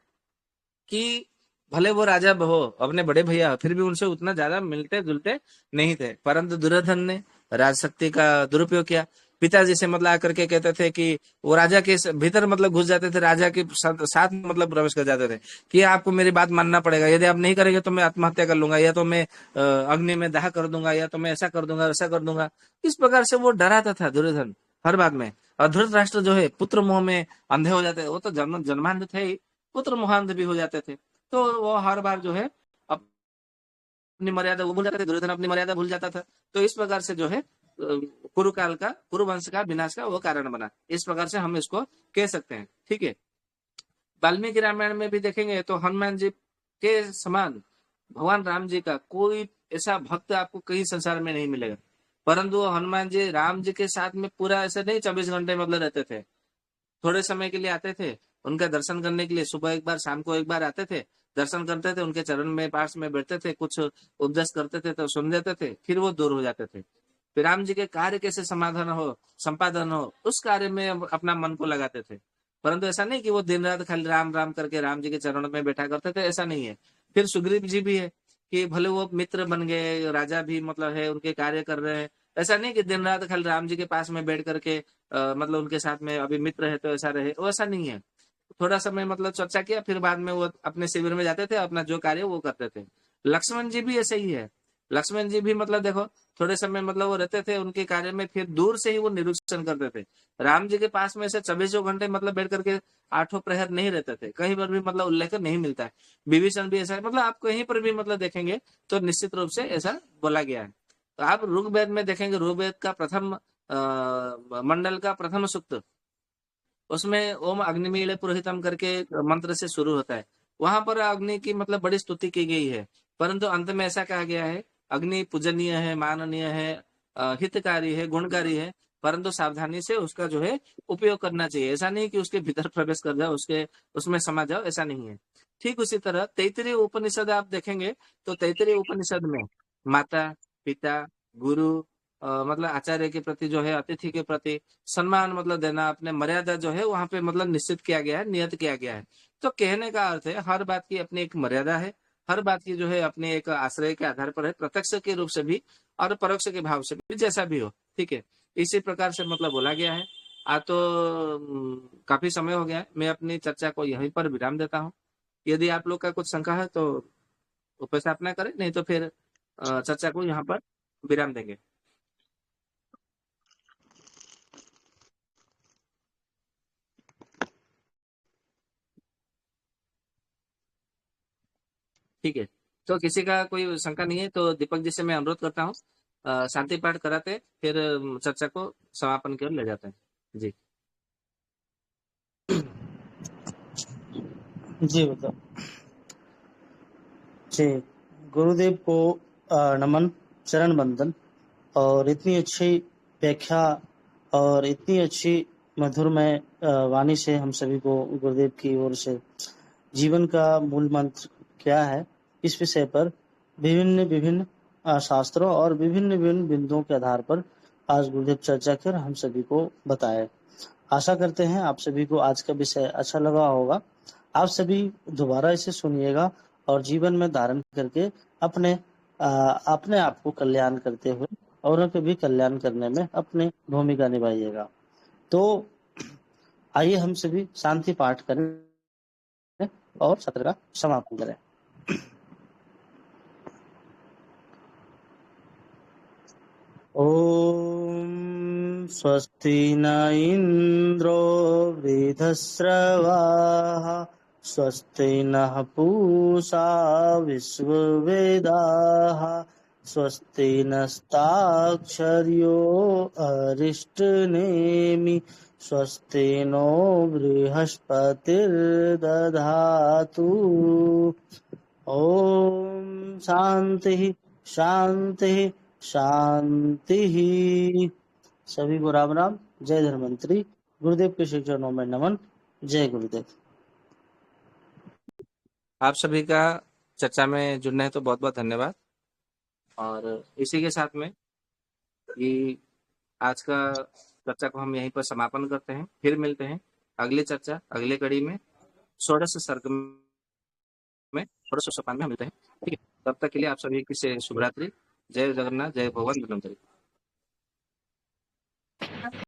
कि भले वो राजा हो, अपने बड़े भैया, फिर भी उनसे उतना ज्यादा मिलते जुलते नहीं थे। परंतु दुर्योधन ने राजशक्ति का दुरुपयोग किया। पिताजी से मतलब आकर के कहते थे कि वो राजा के भीतर मतलब घुस जाते थे, राजा के साथ मतलब प्रवेश कर जाते थे कि आपको मेरी बात मानना पड़ेगा, यदि आप नहीं करेंगे तो मैं आत्महत्या कर लूंगा, या तो मैं अग्नि में दाह कर दूंगा, या तो मैं ऐसा कर दूंगा, वैसा कर दूंगा। इस प्रकार से वो डराता था दुर्योधन हर बात में। और धृतराष्ट्र जो है पुत्र मोह में अंधे हो जाते, वो तो जन्मांध थे ही, पुत्र मोहांध भी हो जाते थे। तो वो हर बार जो है अपनी मर्यादा वो भूल जाते थे, दुर्योधन अपनी मर्यादा भूल जाता था। तो इस प्रकार से जो है कुरुकाल का, कुरुवंश का विनाश का वो कारण बना। इस प्रकार से हम इसको कह सकते हैं, ठीक है। वाल्मीकि रामायण में भी देखेंगे तो हनुमान जी के समान भगवान राम जी का कोई ऐसा भक्त आपको कहीं संसार में नहीं मिलेगा। परंतु हनुमान जी राम जी के साथ में पूरा ऐसे नहीं 24 घंटे मतलब रहते थे, थोड़े समय के लिए आते थे, उनका दर्शन करने के लिए सुबह एक बार, शाम को एक बार आते थे, दर्शन करते थे, उनके चरण में पास में बैठते थे, कुछ उपदेश करते थे तो सुन लेते थे, फिर वो दूर हो जाते थे। फिर राम जी के कार्य कैसे समाधान हो, संपादन हो, उस कार्य में अपना मन को लगाते थे। परंतु ऐसा नहीं कि वो दिन रात खाली राम राम करके राम जी के चरणों में बैठा करते थे, ऐसा नहीं है। फिर सुग्रीव जी भी है कि भले वो मित्र बन गए, राजा भी मतलब है, उनके कार्य कर रहे हैं, ऐसा नहीं कि दिन रात खाली राम जी के पास में बैठ करके मतलब उनके साथ में अभी मित्र है तो ऐसा रहे, वो ऐसा नहीं है। थोड़ा समय मतलब चर्चा किया, फिर बाद में वो अपने शिविर में जाते थे, अपना जो कार्य वो करते थे। लक्ष्मण जी भी ऐसे ही है। लक्ष्मण जी भी मतलब देखो थोड़े समय मतलब वो रहते थे उनके कार्य में, फिर दूर से ही वो निरीक्षण करते थे। राम जी के पास में से 24 घंटे मतलब बैठ करके 8 प्रहर नहीं रहते थे, कहीं पर भी मतलब उल्लेख नहीं मिलता है। विभीषण भी ऐसा है, मतलब आप कहीं पर भी मतलब देखेंगे तो निश्चित रूप से ऐसा बोला गया है। तो आप ऋग्वेद में देखेंगे, ऋग्वेद का प्रथम मंडल का प्रथम सूक्त, उसमें ओम अग्निमीळ पुरोहितम करके मंत्र से शुरू होता है। वहां पर अग्नि की मतलब बड़ी स्तुति की गई है, परंतु अंत में ऐसा कहा गया है अग्नि पूजनीय है, माननीय है, हितकारी है, गुणकारी है, परंतु सावधानी से उसका जो है उपयोग करना चाहिए। ऐसा नहीं कि उसके भीतर प्रवेश कर जाओ, उसके उसमें समा जाओ, ऐसा नहीं है। ठीक उसी तरह तैतरीय उपनिषद आप देखेंगे तो तैतरीय उपनिषद में माता पिता गुरु मतलब आचार्य के प्रति जो है, अतिथि के प्रति सम्मान मतलब देना, अपने मर्यादा जो है वहां पे मतलब निश्चित किया गया है, नियत किया गया है। तो कहने का अर्थ है हर बात की अपनी एक मर्यादा है, हर बात की जो है अपने एक आश्रय के आधार पर है, प्रत्यक्ष के रूप से भी और परोक्ष के भाव से भी, जैसा भी हो, ठीक है। इसी प्रकार से मतलब बोला गया है। आज तो काफी समय हो गया है, मैं अपनी चर्चा को यहीं पर विराम देता हूँ। यदि आप लोग का कुछ शंका है तो उपस्थापना करें, नहीं तो फिर चर्चा को यहाँ पर विराम देंगे। ठीक है, तो किसी का कोई शंका नहीं है तो दीपक जी से मैं अनुरोध करता हूँ शांति पाठ कराते, फिर चर्चा को समापन की ओर ले जाते हैं। जी। जी बताओ। जी, गुरुदेव को नमन, चरण बंदन, और इतनी अच्छी व्याख्या और इतनी अच्छी मधुरमय वाणी से हम सभी को गुरुदेव की ओर से जीवन का मूल मंत्र क्या है इस विषय पर विभिन्न विभिन्न शास्त्रों और विभिन्न विभिन्न बिंदुओं के आधार पर आज गुरुदेव चर्चा कर हम सभी को बताए। आशा करते हैं आप सभी को आज का विषय अच्छा लगा होगा। आप सभी दोबारा इसे सुनिएगा और जीवन में धारण करके अपने अपने आप को कल्याण करते हुए औरों के भी कल्याण करने में अपनी भूमिका निभाइएगा। तो आइए हम सभी शांति पाठ करें और सत्र का समापन करें। ओम स्वस्ति न इंद्रो वृद्धश्रवाः स्वस्ति नः पूषा विश्ववेदाः स्वस्ति नस्ताक्षर्यो अरिष्टनेमि स्वस्ति नो बृहस्पतिर्दधातु। ओम शांति शांति शांति। सभी को राम राम, जय धन्वंतरी। गुरुदेव के श्री चरणों में नमन। जय गुरुदेव। आप सभी का चर्चा में जुड़ने है तो बहुत बहुत धन्यवाद। और इसी के साथ में ये आज का चर्चा को हम यहीं पर समापन करते हैं। फिर मिलते हैं अगली चर्चा अगले कड़ी में षोडश सर्ग में षोडश सोपान में हम मिलते हैं। ठीक है, तब तक के लिए आप सभी की से शुभरात्रि। जय जगन्नाथ, जय भगवान धन्वंतरी।